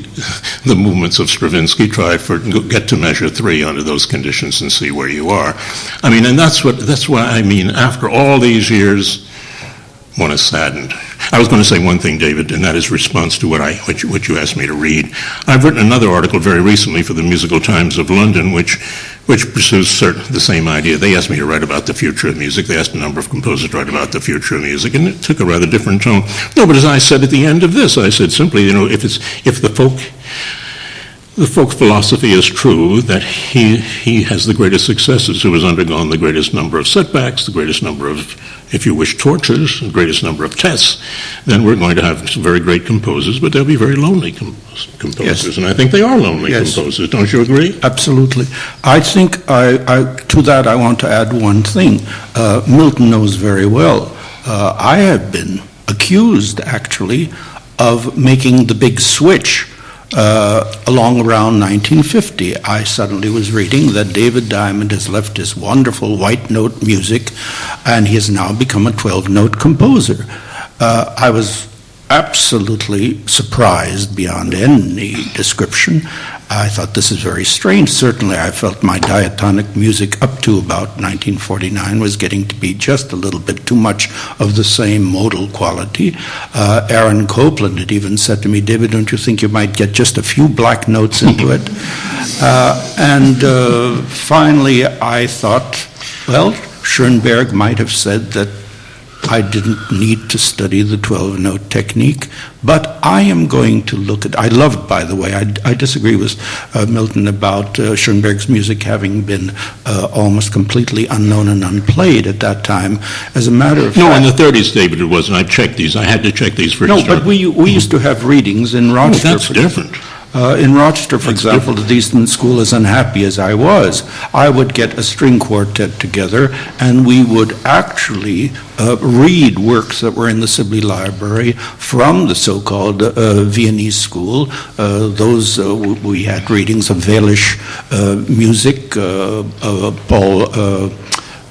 movements of Stravinsky, get to measure 3 under those conditions and see where you are. I mean, and that's why I mean, after all these years, one is saddened. I was going to say one thing, David, and that is response to what you asked me to read. I've written another article very recently for the Musical Times of London, which pursues the same idea. They asked me to write about the future of music. They asked a number of composers to write about the future of music, and it took a rather different tone. No, but as I said at the end of this, I said simply, if the folk philosophy is true, that he has the greatest successes, who has undergone the greatest number of setbacks, the greatest number of, if you wish, tortures, the greatest number of tests, then we're going to have some very great composers, but they'll be very lonely composers. Yes. And I think they are lonely composers. Don't you agree? Absolutely. I think to that I want to add one thing. Milton knows very well. I have been accused, actually, of making the big switch. Along around 1950, I suddenly was reading that David Diamond has left his wonderful white note music, and he has now become a 12-note composer. I was absolutely surprised beyond any description. I thought this is very strange. Certainly, I felt my diatonic music up to about 1949 was getting to be just a little bit too much of the same modal quality. Aaron Copland had even said to me, David, don't you think you might get just a few black notes into it? And finally, I thought, well, Schoenberg might have said that I didn't need to study the 12-note technique, but I am going to look at, I love, by the way, I disagree with Milton about Schoenberg's music having been almost completely unknown and unplayed at that time. As a matter of fact... No, in the 30s, David, it wasn't. I checked these. I had to check these for No, but we used to have readings in Rochester. Oh, that's different. In Rochester, for example, at the Eastman School, as unhappy as I was, I would get a string quartet together, and we would actually read works that were in the Sibley Library from the so-called Viennese school. We had readings of Welisch music, Paul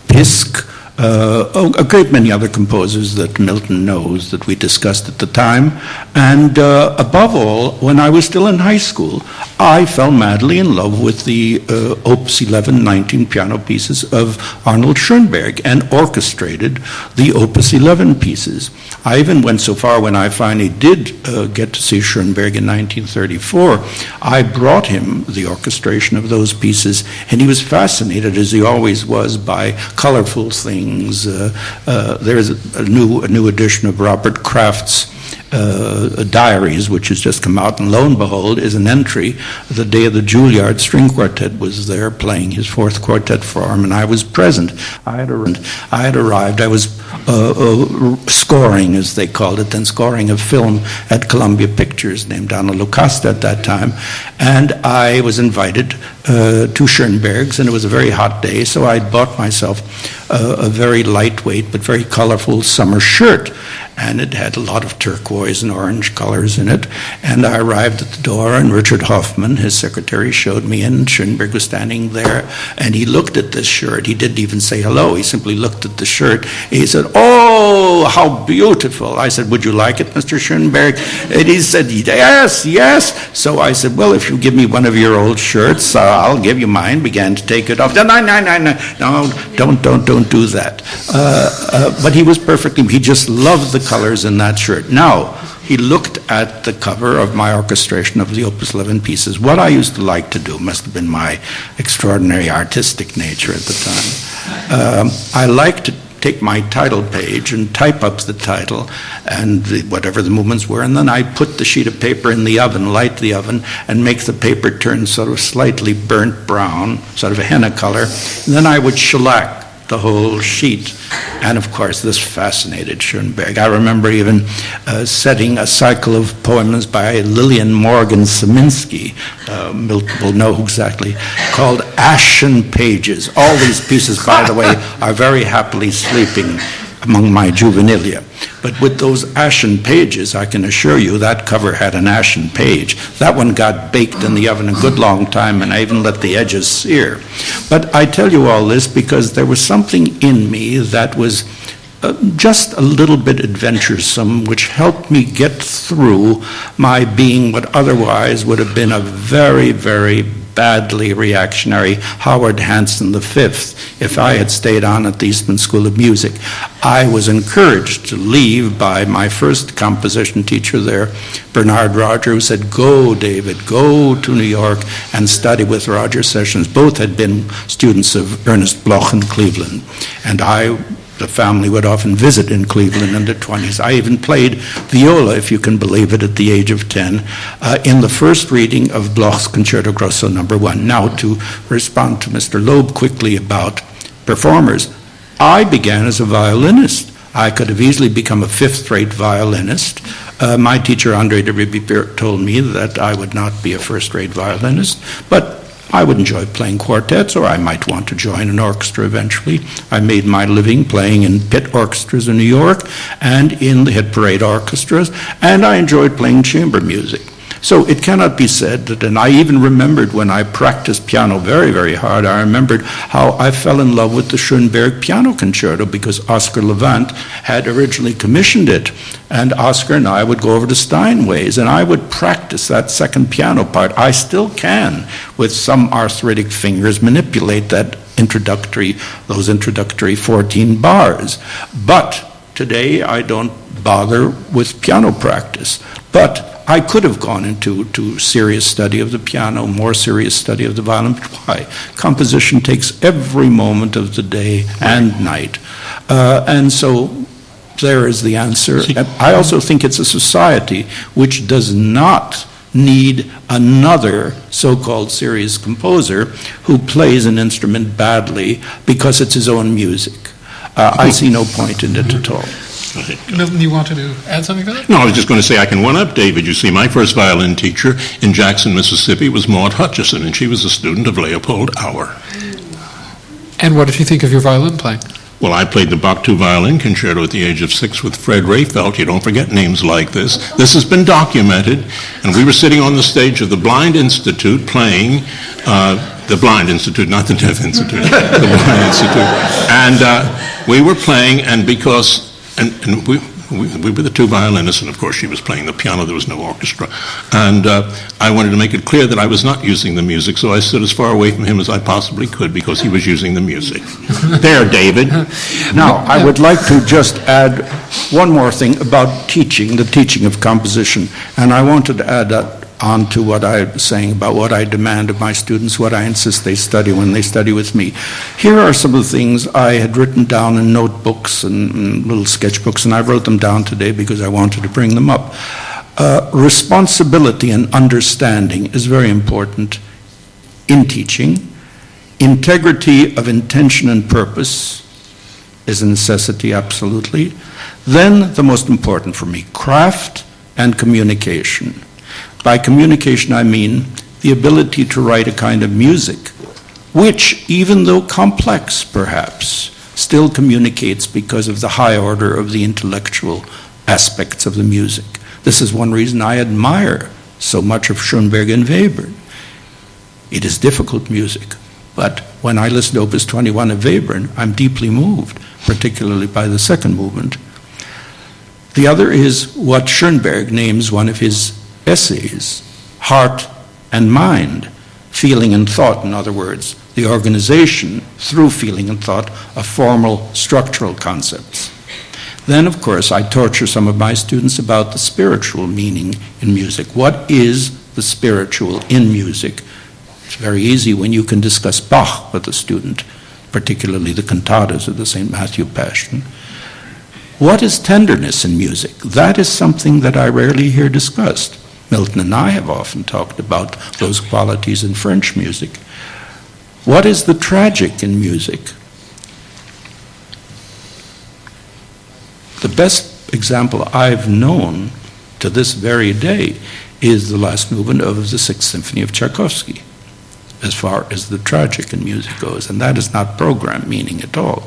Pisk, a great many other composers that Milton knows that we discussed at the time. And above all, when I was still in high school, I fell madly in love with the Opus 11, 19 piano pieces of Arnold Schoenberg and orchestrated the Opus 11 pieces. I even went so far when I finally did get to see Schoenberg in 1934, I brought him the orchestration of those pieces, and he was fascinated, as he always was, by colorful things. There is a new edition of Robert Kraft's Diaries, which has just come out, and lo and behold is an entry. The day of the Juilliard String Quartet was there playing his fourth quartet form, and I was present. I had arrived. I was scoring, as they called it, then scoring a film at Columbia Pictures named Donna Lucasta at that time, and I was invited to Schoenberg's, and it was a very hot day, so I bought myself a very lightweight but very colorful summer shirt, and it had a lot of turquoise and orange colors in it. And I arrived at the door, and Richard Hoffman, his secretary, showed me in. Schoenberg was standing there, and he looked at this shirt. He didn't even say hello. He simply looked at the shirt. He said, said, "Oh, how beautiful." I said, "Would you like it, Mr. Schoenberg?" And he said, "Yes, yes." So I said, "Well, if you give me one of your old shirts, I'll give you mine." Began to take it off. No, don't do that. But he was perfectly, he just loved the colors in that shirt. Now, he looked at the cover of my orchestration of the Opus 11 pieces. What I used to like to do, must have been my extraordinary artistic nature at the time. I liked to take my title page and type up the title and whatever the movements were, and then I put the sheet of paper in the oven, light the oven, and make the paper turn sort of slightly burnt brown, sort of a henna color, and then I would shellac the whole sheet. And of course, this fascinated Schoenberg. I remember even setting a cycle of poems by Lillian Morgan Szymanski, Milton will know exactly, called Ashen Pages. All these pieces, by the way, are very happily sleeping among my juvenilia. But with those ashen pages, I can assure you that cover had an ashen page. That one got baked in the oven a good long time, and I even let the edges sear. But I tell you all this because there was something in me that was just a little bit adventuresome, which helped me get through my being what otherwise would have been a very, very badly reactionary Howard Hanson V if I had stayed on at the Eastman School of Music. I was encouraged to leave by my first composition teacher there, Bernard Roger, who said, "Go, David, go to New York and study with Roger Sessions." Both had been students of Ernest Bloch in Cleveland, and the family would often visit in Cleveland in the 20s. I even played viola, if you can believe it, at the age of 10, in the first reading of Bloch's Concerto Grosso No. 1. Now, to respond to Mr. Loeb quickly about performers, I began as a violinist. I could have easily become a fifth-rate violinist. My teacher, André de Rivière, told me that I would not be a first-rate violinist, but I would enjoy playing quartets, or I might want to join an orchestra eventually. I made my living playing in pit orchestras in New York and in the hit parade orchestras, and I enjoyed playing chamber music. So it cannot be said that, and I even remembered when I practiced piano very, very hard, I remembered how I fell in love with the Schoenberg Piano Concerto because Oscar Levant had originally commissioned it. And Oscar and I would go over to Steinway's, and I would practice that second piano part. I still can, with some arthritic fingers, manipulate those introductory 14 bars. But today I don't bother with piano practice. But I could have gone into serious study of the piano, more serious study of the violin. But why? Composition takes every moment of the day and night. And so there is the answer. And I also think it's a society which does not need another so-called serious composer who plays an instrument badly because it's his own music. I see no point in it at all. Milton, you wanted to add something to that? No, I was just going to say I can one-up David. You see, my first violin teacher in Jackson, Mississippi was Maud Hutchison, and she was a student of Leopold Auer. And what did you think of your violin playing? Well, I played the Bach II violin concerto at the age of 6 with Fred Rehfeldt. You don't forget names like this. This has been documented, and we were sitting on the stage of the Blind Institute playing the Blind Institute, not the Deaf Institute, the Blind Institute. And we were playing, and because And we were the two violinists, and of course she was playing the piano. There was no orchestra. And I wanted to make it clear that I was not using the music, so I stood as far away from him as I possibly could because he was using the music. There, David. Now, I would like to just add one more thing about teaching, the teaching of composition. And I wanted to add that on to what I'm saying about what I demand of my students, what I insist they study when they study with me. Here are some of the things I had written down in notebooks and little sketchbooks, and I wrote them down today because I wanted to bring them up. Responsibility and understanding is very important in teaching. Integrity of intention and purpose is a necessity, absolutely. Then, the most important for me, craft and communication. By communication, I mean the ability to write a kind of music which, even though complex perhaps, still communicates because of the high order of the intellectual aspects of the music. This is one reason I admire so much of Schoenberg and Webern. It is difficult music, But when I listen to Opus 21 of Webern, I'm deeply moved, particularly by the second movement. The other is what Schoenberg names one of his essays, Heart and Mind, feeling and thought, in other words, the organization through feeling and thought of formal structural concepts. Then, of course, I torture some of my students about the spiritual meaning in music. What is the spiritual in music? It's very easy when you can discuss Bach with a student, particularly the cantatas of the St. Matthew Passion. What is tenderness in music? That is something that I rarely hear discussed. Milton and I have often talked about those qualities in French music. What is the tragic in music? The best example I've known to this very day is the last movement of the Sixth Symphony of Tchaikovsky, as far as the tragic in music goes, and that is not program meaning at all.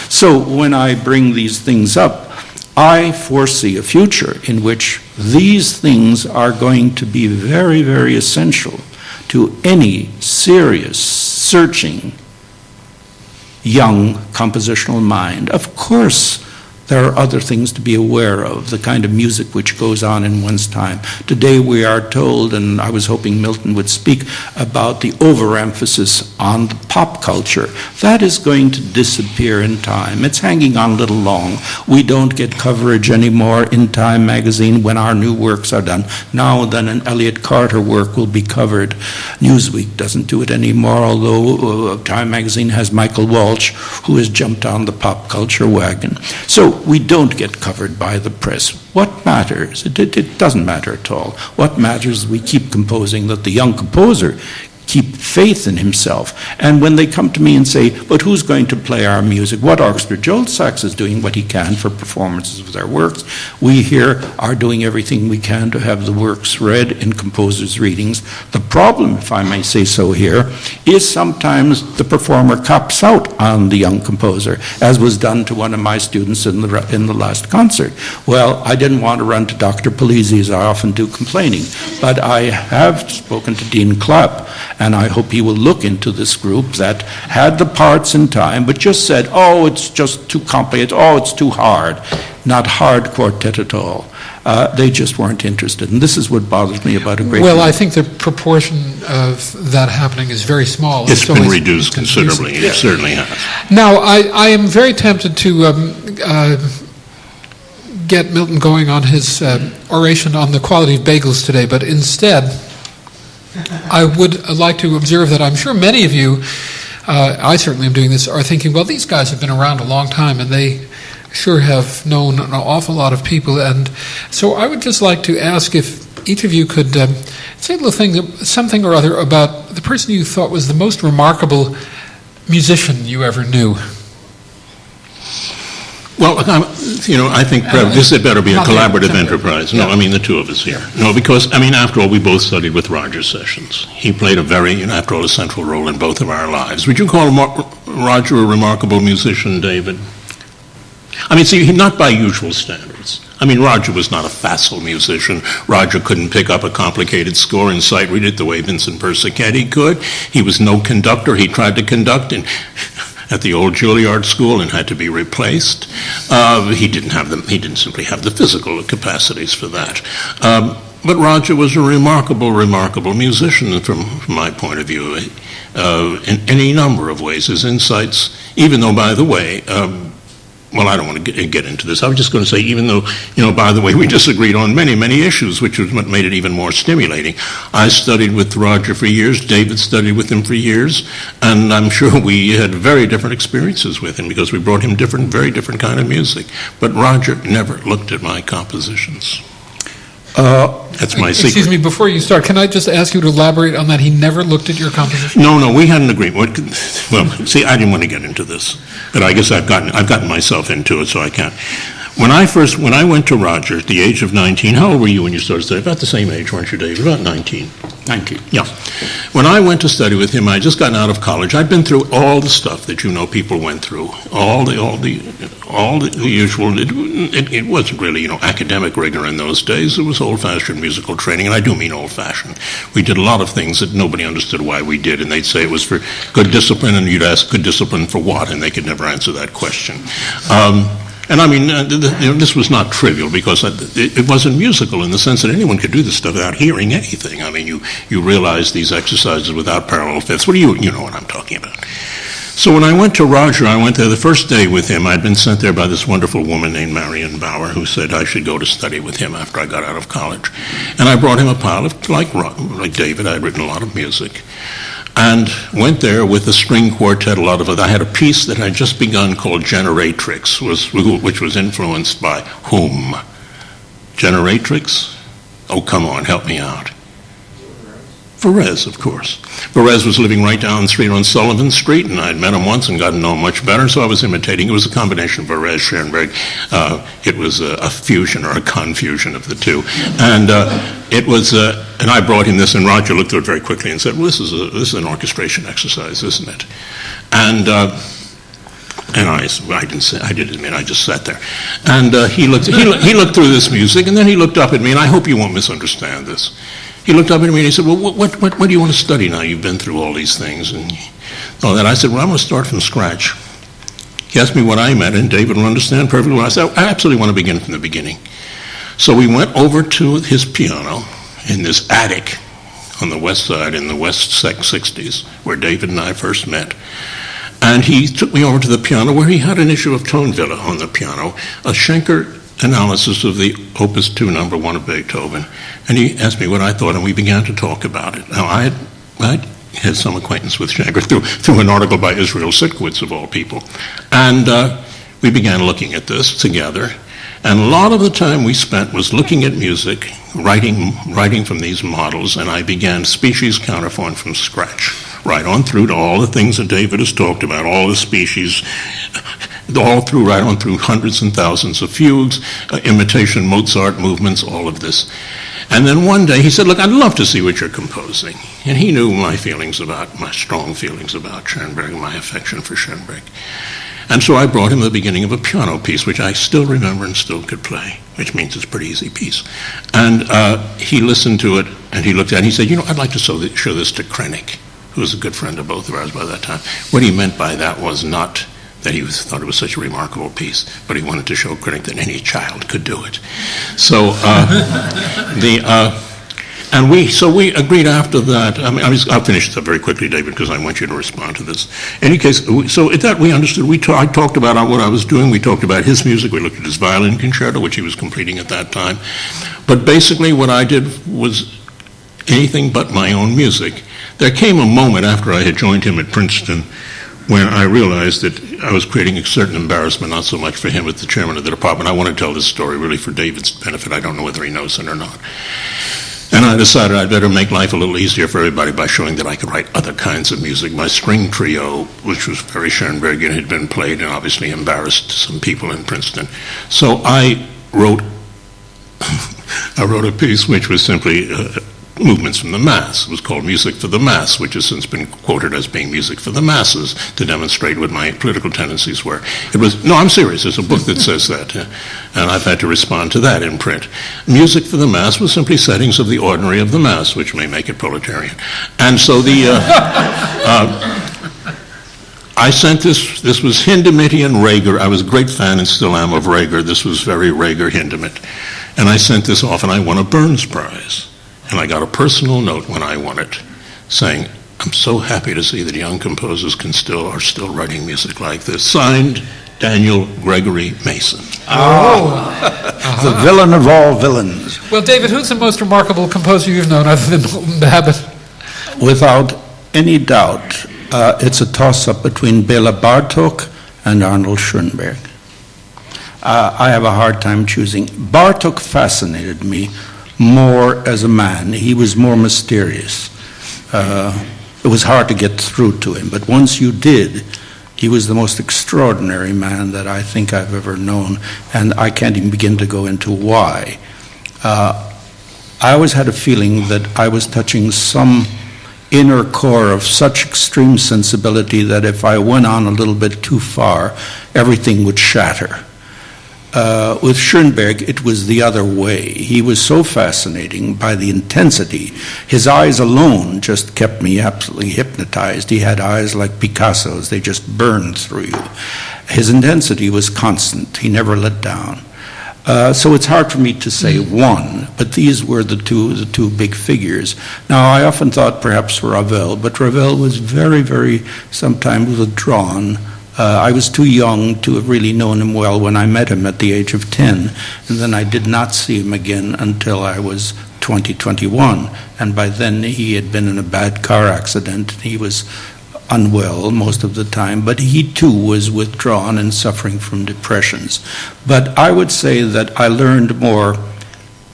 So when I bring these things up, I foresee a future in which these things are going to be very, very essential to any serious, searching, young compositional mind. Of course, there are other things to be aware of, the kind of music which goes on in one's time. Today we are told, and I was hoping Milton would speak about the overemphasis on the pop culture. That is going to disappear in time. It's hanging on a little long. We don't get coverage anymore in Time magazine when our new works are done. Now and then an Elliott Carter work will be covered. Newsweek doesn't do it anymore, although Time magazine has Michael Walsh, who has jumped on the pop culture wagon. So we don't get covered by the press. What matters? It doesn't matter at all. What matters is we keep composing, that the young composer keep faith in himself. And when they come to me and say, but who's going to play our music? What orchestra? Joel Sachs is doing what he can for performances of their works. We here are doing everything we can to have the works read in composers' readings. The problem, if I may say so here, is sometimes the performer cops out on the young composer, as was done to one of my students in the last concert. Well, I didn't want to run to Dr. Polizzi, as I often do, complaining, but I have spoken to Dean Clapp, and I hope he will look into this group that had the parts in time, but just said, oh, it's just too complicated, oh, it's too hard. Not hard quartet at all. They just weren't interested, and this is what bothers me about a great Well, deal. I think the proportion of that happening is very small. It's been reduced considerably. It certainly has. Now, I am very tempted to get Milton going on his oration on the quality of bagels today, but instead, I would like to observe that I'm sure many of you, I certainly am doing this, are thinking, well, these guys have been around a long time, and they sure have known an awful lot of people. And so I would just like to ask if each of you could say a little thing, something or other about the person you thought was the most remarkable musician you ever knew. Well, I think this had better be a collaborative enterprise. No, I mean the two of us here. No, because, after all, we both studied with Roger Sessions. He played a very, after all, a central role in both of our lives. Would you call Roger a remarkable musician, David? Not by usual standards. Roger was not a facile musician. Roger couldn't pick up a complicated score and sight read it the way Vincent Persichetti could. He was no conductor. He tried to conduct at the old Juilliard school and had to be replaced. He didn't simply have the physical capacities for that. But Roger was a remarkable musician from my point of view, in any number of ways. His insights, even though, by the way, I don't want to get into this. I was just going to say, even though, by the way, we disagreed on many, many issues, which was what made it even more stimulating. I studied with Roger for years. David studied with him for years. And I'm sure we had very different experiences with him because we brought him very different kind of music. But Roger never looked at my compositions. That's my secret. Excuse me, before you start, can I just ask you to elaborate on that? He never looked at your composition? No, we had an agreement. Well, see, I didn't want to get into this, but I guess I've gotten myself into it, so I can't. When I went to Roger at the age of 19, how old were you when you started studying? About the same age, weren't you, David? About 19. 19. Yeah. When I went to study with him, I had just gotten out of college. I'd been through all the stuff that people went through, all all the usual. It wasn't really, academic rigor in those days. It was old-fashioned musical training, and I do mean old-fashioned. We did a lot of things that nobody understood why we did, and they'd say it was for good discipline, and you'd ask good discipline for what, and they could never answer that question. And I mean, this was not trivial because it wasn't musical in the sense that anyone could do this stuff without hearing anything. I mean, you realize these exercises without parallel fifths. You know what I'm talking about. So when I went to Roger, I went there the first day with him. I'd been sent there by this wonderful woman named Marion Bauer who said I should go to study with him after I got out of college. And I brought him a pile of, like David, I'd written a lot of music. And went there with a string quartet, a lot of it. I had a piece that I'd just begun called Generatrix, which was influenced by whom? Generatrix? Oh, come on, help me out. Perez, of course. Perez was living right down the street on Sullivan Street, and I'd met him once and gotten to know him much better, so I was imitating. It was a combination of Perez, Schoenberg. It was a fusion or a confusion of the two. And and I brought him this, and Roger looked at it very quickly and said, well, this is an orchestration exercise, isn't it? And I did admit, I just sat there. And he looked through this music, and then he looked up at me, and I hope you won't misunderstand this. He looked up at me and he said, well, what do you want to study now? You've been through all these things. And all that. I said, well, I'm going to start from scratch. He asked me what I meant, and David will understand perfectly well. I said, I absolutely want to begin from the beginning. So we went over to his piano in this attic on the west side in the West 60s, where David and I first met. And he took me over to the piano where he had an issue of Tone Villa on the piano, a Schenker analysis of the Opus 2, number 1 of Beethoven, and he asked me what I thought, and we began to talk about it. Now, I had some acquaintance with Schenker through an article by Israel Sitkowitz, of all people, and we began looking at this together, and a lot of the time we spent was looking at music, writing from these models, and I began species counterpoint from scratch, right on through to all the things that David has talked about, all the species, right on through hundreds and thousands of fugues, imitation Mozart movements, all of this. And then one day he said, look, I'd love to see what you're composing. And he knew my strong feelings about Schoenberg, my affection for Schoenberg. And so I brought him the beginning of a piano piece, which I still remember and still could play, which means it's a pretty easy piece. And he listened to it, and he looked at it, and he said, I'd like to show this to Krennic, who was a good friend of both of ours by that time. What he meant by that was not that he thought it was such a remarkable piece, but he wanted to show Krennic that any child could do it. So we agreed after that. I'll finish this up very quickly, David, because I want you to respond to this. In any case, so at that we understood. I talked about what I was doing. We talked about his music. We looked at his violin concerto, which he was completing at that time. But basically, what I did was anything but my own music. There came a moment after I had joined him at Princeton when I realized that I was creating a certain embarrassment, not so much for him as the chairman of the department. I want to tell this story really for David's benefit. I don't know whether he knows it or not. And I decided I'd better make life a little easier for everybody by showing that I could write other kinds of music. My string trio, which was very Schoenbergian, had been played and obviously embarrassed some people in Princeton. So I wrote a piece which was simply movements from the Mass. It was called Music for the Mass, which has since been quoted as being music for the masses to demonstrate what my political tendencies were. No, I'm serious. There's a book that says that, and I've had to respond to that in print. Music for the Mass was simply settings of the ordinary of the Mass, which may make it proletarian. And so I sent this was Hindemithia and Reger. I was a great fan and still am of Reger. This was very Reger Hindemith. And I sent this off, and I won a Burns Prize. And I got a personal note when I won it, saying, I'm so happy to see that young composers are still writing music like this. Signed, Daniel Gregory Mason. The villain of all villains. Well, David, who's the most remarkable composer you've known other than Milton Babbitt? Without any doubt, it's a toss-up between Bela Bartók and Arnold Schoenberg. I have a hard time choosing. Bartók fascinated me more as a man. He was more mysterious. It was hard to get through to him, but once you did, he was the most extraordinary man that I think I've ever known, and I can't even begin to go into why. I always had a feeling that I was touching some inner core of such extreme sensibility that if I went on a little bit too far, everything would shatter. With Schoenberg, it was the other way. He was so fascinating by the intensity. His eyes alone just kept me absolutely hypnotized. He had eyes like Picasso's. They just burned through you. His intensity was constant. He never let down. So it's hard for me to say one, but these were the two big figures. Now, I often thought perhaps Ravel, but Ravel was very, very sometimes withdrawn. I was too young to have really known him well when I met him at the age of 10, and then I did not see him again until I was 21, and by then he had been in a bad car accident. He was unwell most of the time, but he too was withdrawn and suffering from depressions. But I would say that I learned more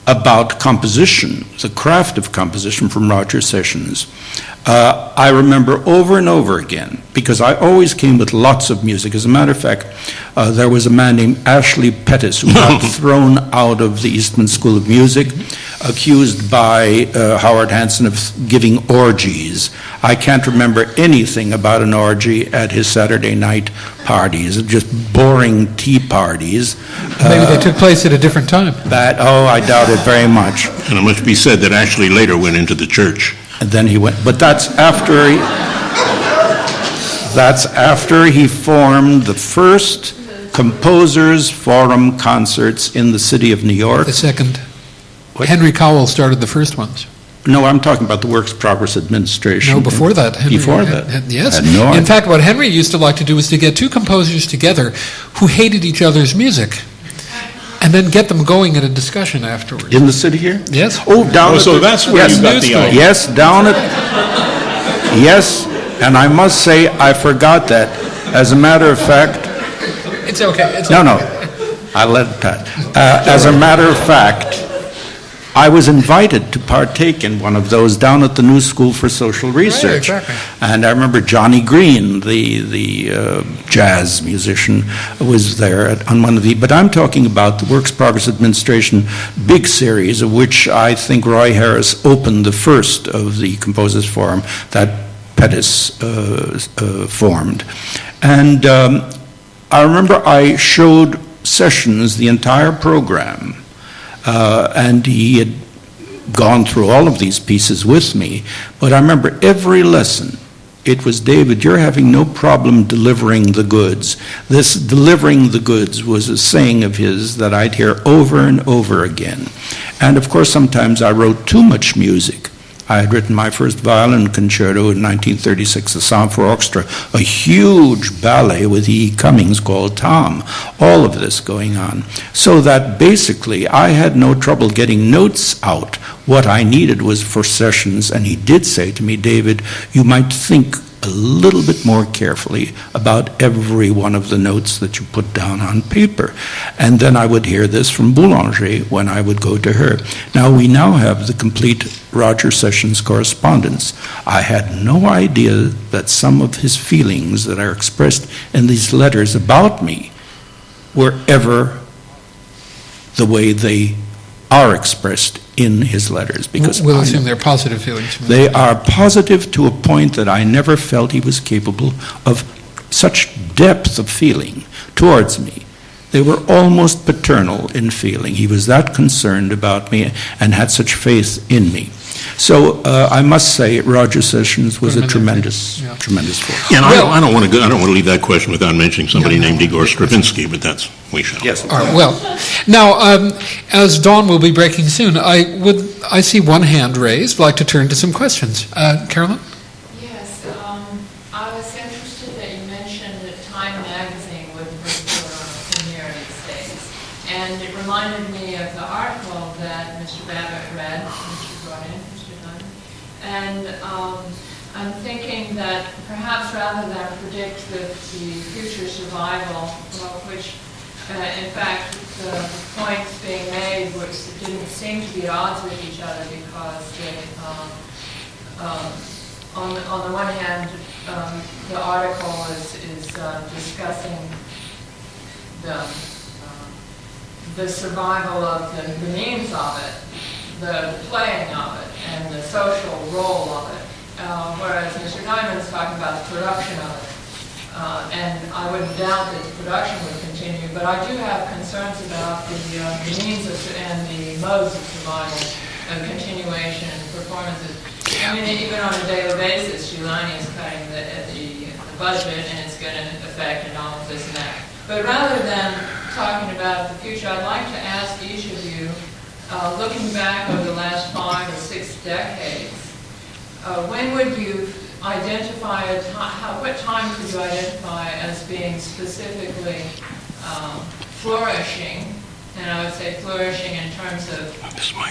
about composition, the craft of composition, from Roger Sessions. I remember over and over again, because I always came with lots of music. As a matter of fact, there was a man named Ashley Pettis who got thrown out of the Eastman School of Music, accused by Howard Hanson of giving orgies. I can't remember anything about an orgy at his Saturday night parties, just boring tea parties. Maybe they took place at a different time. I doubt it very much. And it must be said that Ashley later went into the church. And then he went, but that's after he formed the first Composers Forum concerts in the city of New York. The second. What? Henry Cowell started the first ones. No, I'm talking about the Works Progress Administration. No, before that. Before that? Yes. I had no idea. In fact, what Henry used to like to do was to get two composers together who hated each other's music, and then get them going at a discussion afterwards. In the city here? Yes. Oh, down at So the, that's where yes, you got the idea. Yes, down at, yes, and I must say, I forgot that. As a matter of fact, It's okay. It's no, okay. I let it pass. As a matter of fact, I was invited to partake in one of those down at the New School for Social Research. exactly. And I remember Johnny Green, the jazz musician, was there on one of the, but I'm talking about the Works Progress Administration big series, of which I think Roy Harris opened the first of the Composers Forum that Pettis formed. And I remember I showed Sessions the entire program. And he had gone through all of these pieces with me, but I remember every lesson, it was, David, you're having no problem delivering the goods. This delivering the goods was a saying of his that I'd hear over and over again. And of course, sometimes I wrote too much music. I had written my first violin concerto in 1936, the Sound for Orchestra, a huge ballet with E. Cummings called Tom, all of this going on. So that basically I had no trouble getting notes out. What I needed was for Sessions, and he did say to me, David, you might think a little bit more carefully about every one of the notes that you put down on paper. And then I would hear this from Boulanger when I would go to her. Now we now have the complete Roger Sessions correspondence. I had no idea that some of his feelings that are expressed in these letters about me were ever the way they are expressed in his letters, because We'll assume they're positive feelings. they are positive to a point that I never felt he was capable of such depth of feeling towards me. They were almost paternal in feeling. He was that concerned about me and had such faith in me. So I must say, Roger Sessions was a tremendous force. Yeah, and I don't want to leave that question without mentioning somebody named Igor Stravinsky, but we shall. Yes. All right, well, now, as dawn will be breaking soon, I see one hand raised. I'd like to turn to some questions. Carolyn? Yes, I was interested that you mentioned that Time magazine would report on a premiere these days. And it reminded me of the article that Mr. Babbitt read, Mr. brought in, Mr. Dunn. And I'm thinking that perhaps rather than predict the future survival, which in fact, the points being made which didn't seem to be at odds with each other, because they, on the one hand, the article is discussing the survival of the means of it, the playing of it, and the social role of it. whereas Mr. Diamond's talking about the production of it. And I wouldn't doubt that the production would continue, but I do have concerns about the means and the modes of survival and continuation and performances. I mean, even on a daily basis, Juilliard is cutting the budget, and it's going to affect and all of this and that. But rather than talking about the future, I'd like to ask each of you, looking back over the last 5 or 6 decades, when would you identify what time could you identify as being specifically flourishing? And I would say flourishing in terms of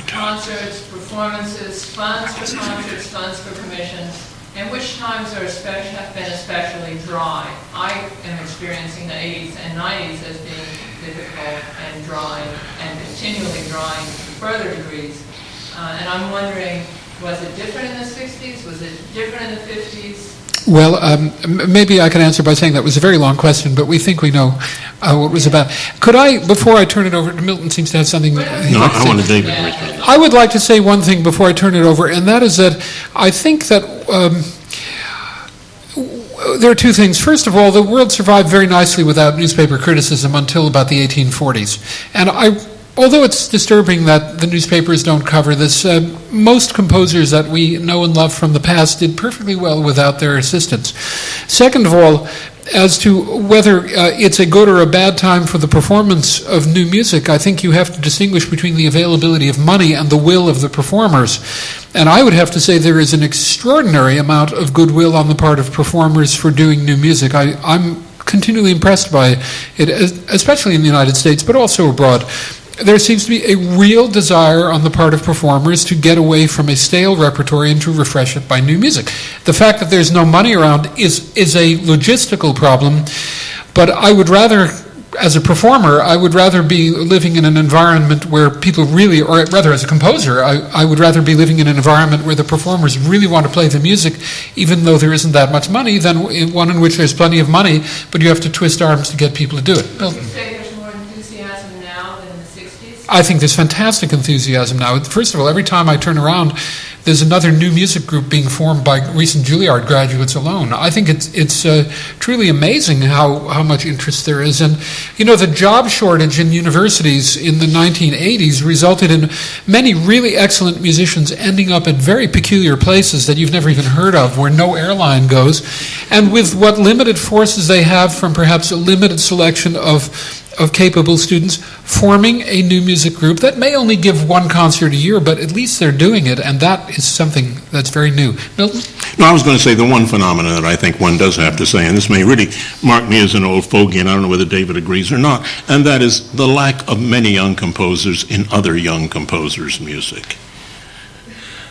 concerts, performances, funds for concerts, funds for commissions, and which times are have been especially dry. I am experiencing the 80s and 90s as being difficult and dry and continually drying to further degrees. And I'm wondering, was it different in the 60s? Was it different in the 50s? Well, maybe I can answer by saying that was a very long question, but we think we know what it was about. Could I, before I turn it over to Milton, seems to have something... No, I want to David. I would like to say one thing before I turn it over, and that is that I think that there are two things. First of all, the world survived very nicely without newspaper criticism until about the 1840s. And although it's disturbing that the newspapers don't cover this, most composers that we know and love from the past did perfectly well without their assistance. Second of all, as to whether it's a good or a bad time for the performance of new music, I think you have to distinguish between the availability of money and the will of the performers. And I would have to say there is an extraordinary amount of goodwill on the part of performers for doing new music. I'm continually impressed by it, especially in the United States, but also abroad. There seems to be a real desire on the part of performers to get away from a stale repertory and to refresh it by new music. The fact that there's no money around is a logistical problem, but I would rather, as a performer, I would rather be living in an environment where people really, or rather as a composer, I would rather be living in an environment where the performers really want to play the music, even though there isn't that much money, than one in which there's plenty of money, but you have to twist arms to get people to do it. Milton. I think there's fantastic enthusiasm now. First of all, every time I turn around, there's another new music group being formed by recent Juilliard graduates alone. I think it's truly amazing how much interest there is. And, you know, the job shortage in universities in the 1980s resulted in many really excellent musicians ending up at very peculiar places that you've never even heard of, where no airline goes. And with what limited forces they have from perhaps a limited selection of capable students, forming a new music group that may only give one concert a year, but at least they're doing it, and that is something that's very new. Milton? No, I was going to say the one phenomenon that I think one does have to say, and this may really mark me as an old fogey, and I don't know whether David agrees or not, and that is the lack of many young composers in other young composers' music.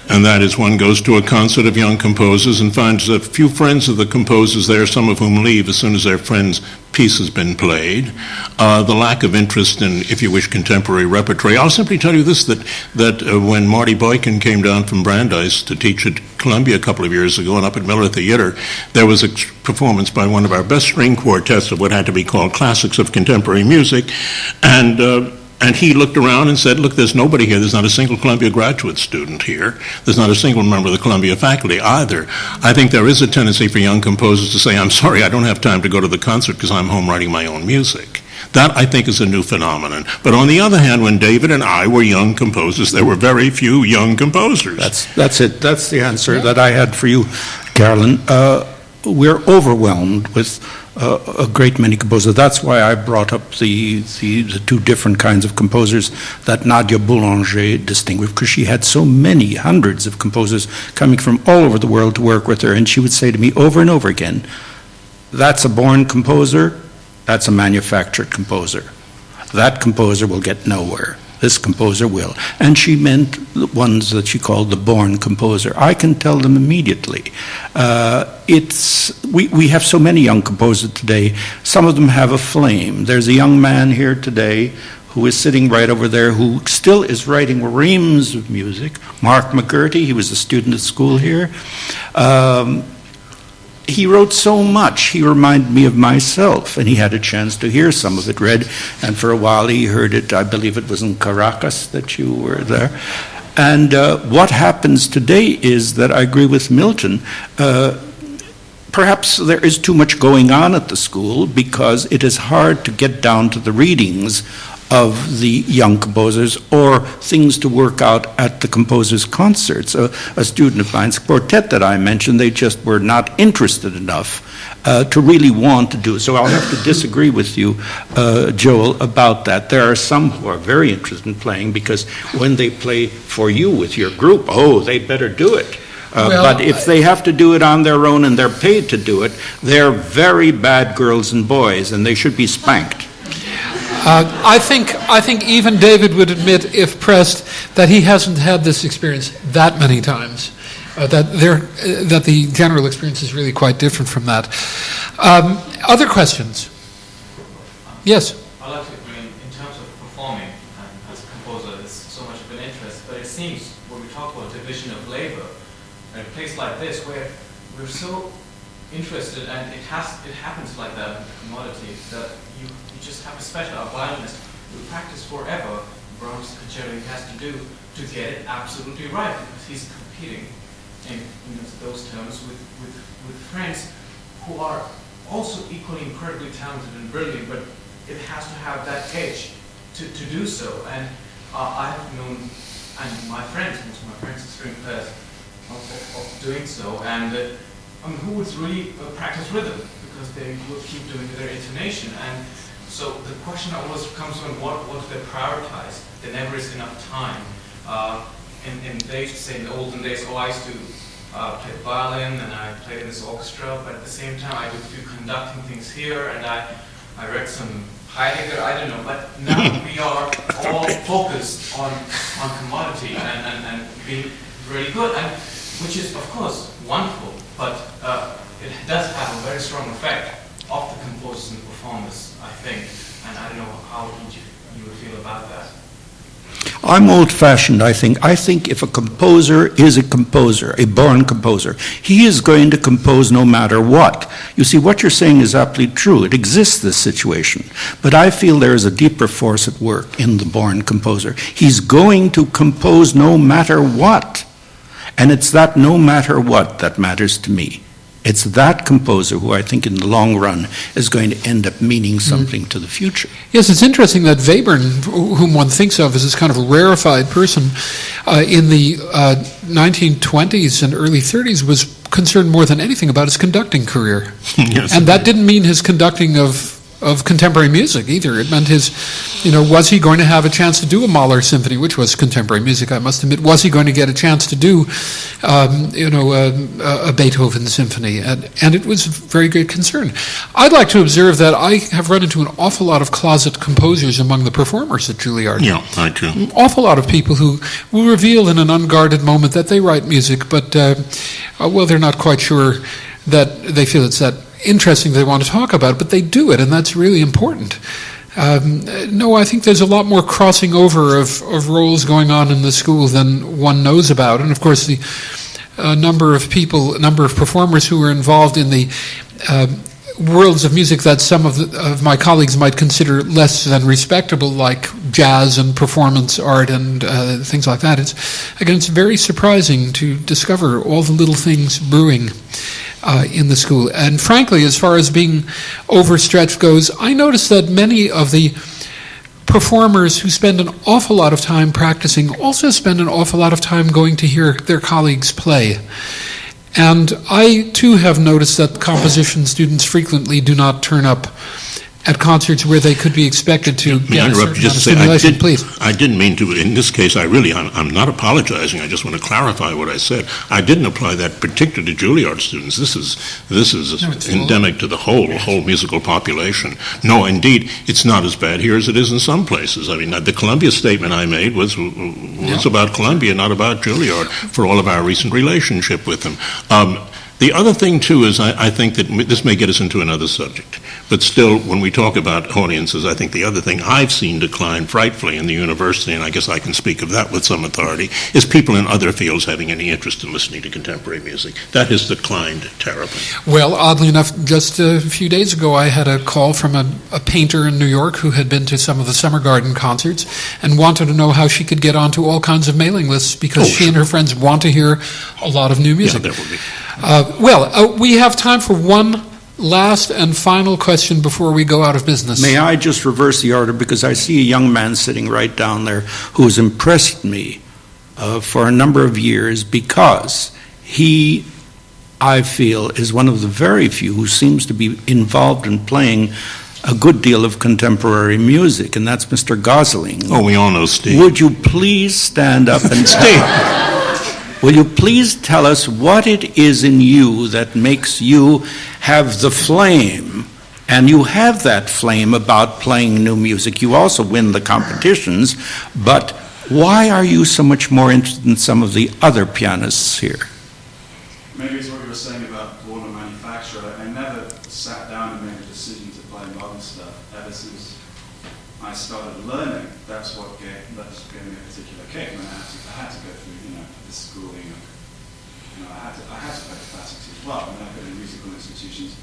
And that is, one goes to a concert of young composers and finds a few friends of the composers there, some of whom leave as soon as their friend's piece has been played. The lack of interest in, if you wish, contemporary repertory. I'll simply tell you this, that when Marty Boykin came down from Brandeis to teach at Columbia a couple of years ago and up at Miller Theater, there was a performance by one of our best string quartets of what had to be called classics of contemporary music, and he looked around and said, look, there's nobody here. There's not a single Columbia graduate student here. There's not a single member of the Columbia faculty either. I think there is a tendency for young composers to say, I'm sorry, I don't have time to go to the concert because I'm home writing my own music. That, I think, is a new phenomenon. But on the other hand, when David and I were young composers, there were very few young composers. That's it. That's the answer that I had for you, Carolyn. We're overwhelmed with a great many composers. That's why I brought up the two different kinds of composers that Nadia Boulanger distinguished, because she had so many hundreds of composers coming from all over the world to work with her, and she would say to me over and over again, that's a born composer, that's a manufactured composer. That composer will get nowhere. This composer will. And she meant the ones that she called the born composer. I can tell them immediately. We have so many young composers today. Some of them have a flame. There's a young man here today who is sitting right over there who still is writing reams of music. Mark McGurty, he was a student at school here. He wrote so much, he reminded me of myself, and he had a chance to hear some of it read, and for a while he heard it, I believe it was in Caracas that you were there. And what happens today is that I agree with Milton. Perhaps there is too much going on at the school because it is hard to get down to the readings of the young composers or things to work out at the composers' concerts. A student of mine's quartet that I mentioned, they just were not interested enough to really want to do it. So I'll have to disagree with you, Joel, about that. There are some who are very interested in playing because when they play for you with your group, oh, they better do it. But if they have to do it on their own and they're paid to do it, they're very bad girls and boys, and they should be spanked. I think even David would admit, if pressed, that he hasn't had this experience that many times. That the general experience is really quite different from that. Other questions? Yes. I'd like to agree in terms of performing as a composer, it's so much of an interest. But it seems when we talk about division of labor, in a place like this where we're so interested, and it happens like that in the commodity, that you just have a special violinist who practice forever. Brahms' concerto he has to do to get it absolutely right because he's competing in those terms with friends who are also equally incredibly talented and brilliant, but it has to have that edge to do so. And I have known, and my friends, most of my friends are string players, of doing so, and who would really practice rhythm because they would keep doing their intonation. And so the question always comes on what do they prioritize? There never is enough time. And they used to say in the olden days, I used to play the violin and I played in this orchestra, but at the same time I would do conducting things here, and I read some Heidegger, I don't know, but now we are all focused on commodity and being really good, and which is of course wonderful, but it does have a very strong effect of the composers and performers, I think, and I don't know how you would feel about that. I'm old-fashioned, I think. I think if a composer is a composer, a born composer, he is going to compose no matter what. You see, what you're saying is absolutely true. It exists, this situation. But I feel there is a deeper force at work in the born composer. He's going to compose no matter what. And it's that no matter what that matters to me. It's that composer who I think in the long run is going to end up meaning something to the future. Yes, it's interesting that Webern, whom one thinks of as this kind of a rarefied person, in the 1920s and early 30s was concerned more than anything about his conducting career. Yes. And that didn't mean his conducting of contemporary music either. It meant his, was he going to have a chance to do a Mahler symphony, which was contemporary music, I must admit? Was he going to get a chance to do, a Beethoven symphony? And it was a very great concern. I'd like to observe that I have run into an awful lot of closet composers among the performers at Juilliard. Yeah, I too. An awful lot of people who will reveal in an unguarded moment that they write music, but, they're not quite sure that they feel it's that interesting they want to talk about it, but they do it, and that's really important. No, I think there's a lot more crossing over of roles going on in the school than one knows about, and of course the number of performers who are involved in the worlds of music that some of my colleagues might consider less than respectable, like jazz and performance art and things like that. It's very surprising to discover all the little things brewing in the school. And frankly, as far as being overstretched goes, I notice that many of the performers who spend an awful lot of time practicing also spend an awful lot of time going to hear their colleagues play. And I, too, have noticed that composition students frequently do not turn up at concerts where they could be expected to get a certain amount of stimulation. Please. I didn't mean to, in this case, I'm not apologizing, I just want to clarify what I said. I didn't apply that particularly to Juilliard students. This is endemic to the whole musical population. No, indeed, it's not as bad here as it is in some places. I mean, the Columbia statement I made was about Columbia, not about Juilliard, for all of our recent relationship with them. The other thing, too, is I think that this may get us into another subject, but still, when we talk about audiences, I think the other thing I've seen decline frightfully in the university, and I guess I can speak of that with some authority, is people in other fields having any interest in listening to contemporary music. That has declined terribly. Well, oddly enough, just a few days ago, I had a call from a painter in New York who had been to some of the Summer Garden concerts and wanted to know how she could get onto all kinds of mailing lists because she and her friends want to hear a lot of new music. Yeah, that would be. We have time for one last and final question before we go out of business. May I just reverse the order, because I see a young man sitting right down there who has impressed me for a number of years, because he, I feel, is one of the very few who seems to be involved in playing a good deal of contemporary music, and that's Mr. Gosling. Oh, we all know Steve. Would you please stand up and will you please tell us what it is in you that makes you have the flame? And you have that flame about playing new music. You also win the competitions, but why are you so much more interested than some of the other pianists here? Maybe it's what you were saying about born a manufacturer. I never sat down and made a decision to play modern stuff. Ever since I started learning, that's what gave me a particular kick. And I had to go through, this schooling. I had to play classics as well. I've been in musical institutions.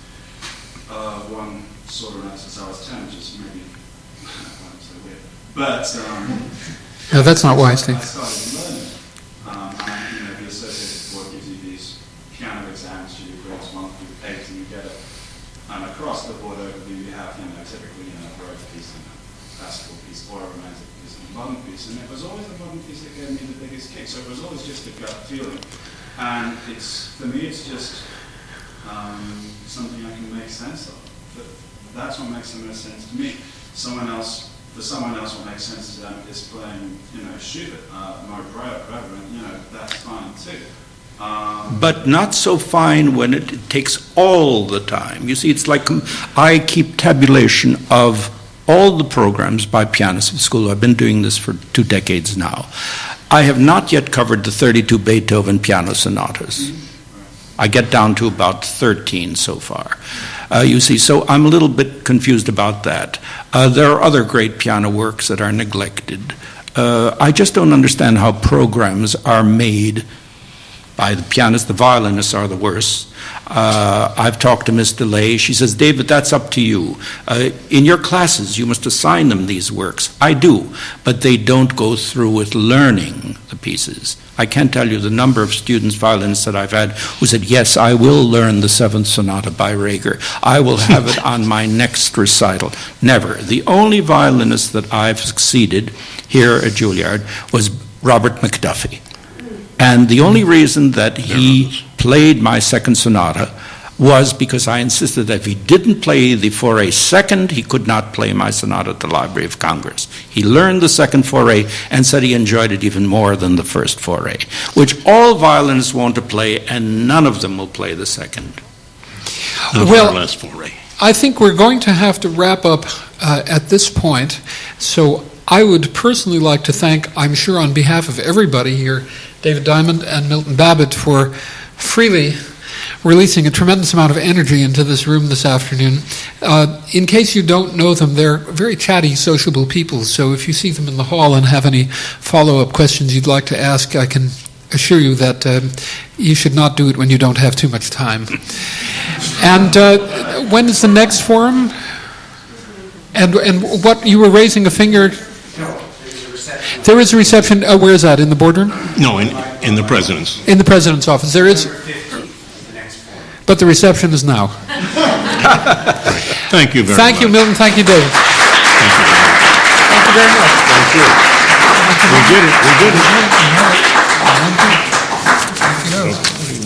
One sort of since I was 10, which is maybe so weird. But No, that's not wise, Steve. I started learning. And the associated board gives you these piano exams, you do grades 1 through 8, and you get it. And across the board overview, you have, typically, a Baroque piece and a classical piece, or a romantic piece and a modern piece. And it was always the modern piece that gave me the biggest kick. So it was always just a gut feeling. And for me, it's just something I can make sense of. But that's what makes the most sense to me. For someone else, what makes sense to them is playing, Schubert, Reverend, that's fine too. But not so fine when it takes all the time. You see, it's like I keep tabulation of all the programs by pianists at school. I've been doing this for 2 decades now. I have not yet covered the 32 Beethoven piano sonatas. I get down to about 13 so far. You see, so I'm a little bit confused about that. There are other great piano works that are neglected. I just don't understand how programs are made by the pianists. The violinists are the worst. I've talked to Miss DeLay. She says, David, that's up to you. In your classes, you must assign them these works. I do, but they don't go through with learning the pieces. I can't tell you the number of students, violinists that I've had who said, yes, I will learn the 7th Sonata by Reger. I will have it on my next recital. Never. The only violinist that I've succeeded here at Juilliard was Robert McDuffie. And the only reason that he played my 2nd sonata was because I insisted that if he didn't play the Fauré second, he could not play my sonata at the Library of Congress. He learned the 2nd Fauré and said he enjoyed it even more than the 1st Fauré, which all violinists want to play, and none of them will play the 2nd. Last Fauré. I think we're going to have to wrap up at this point. So I would personally like to thank, I'm sure on behalf of everybody here, David Diamond and Milton Babbitt for freely releasing a tremendous amount of energy into this room this afternoon. In case you don't know them, they're very chatty, sociable people, so if you see them in the hall and have any follow-up questions you'd like to ask, I can assure you that you should not do it when you don't have too much time. And when is the next forum? And what, you were raising a finger? There is a reception. Where is that? In the boardroom? No, in the president's. In the president's office. There is. But the reception is now. Thank you very much. Thank you, Milton. Thank you, David. Thank you very much. Thank you. We did it. We did it. Thank you.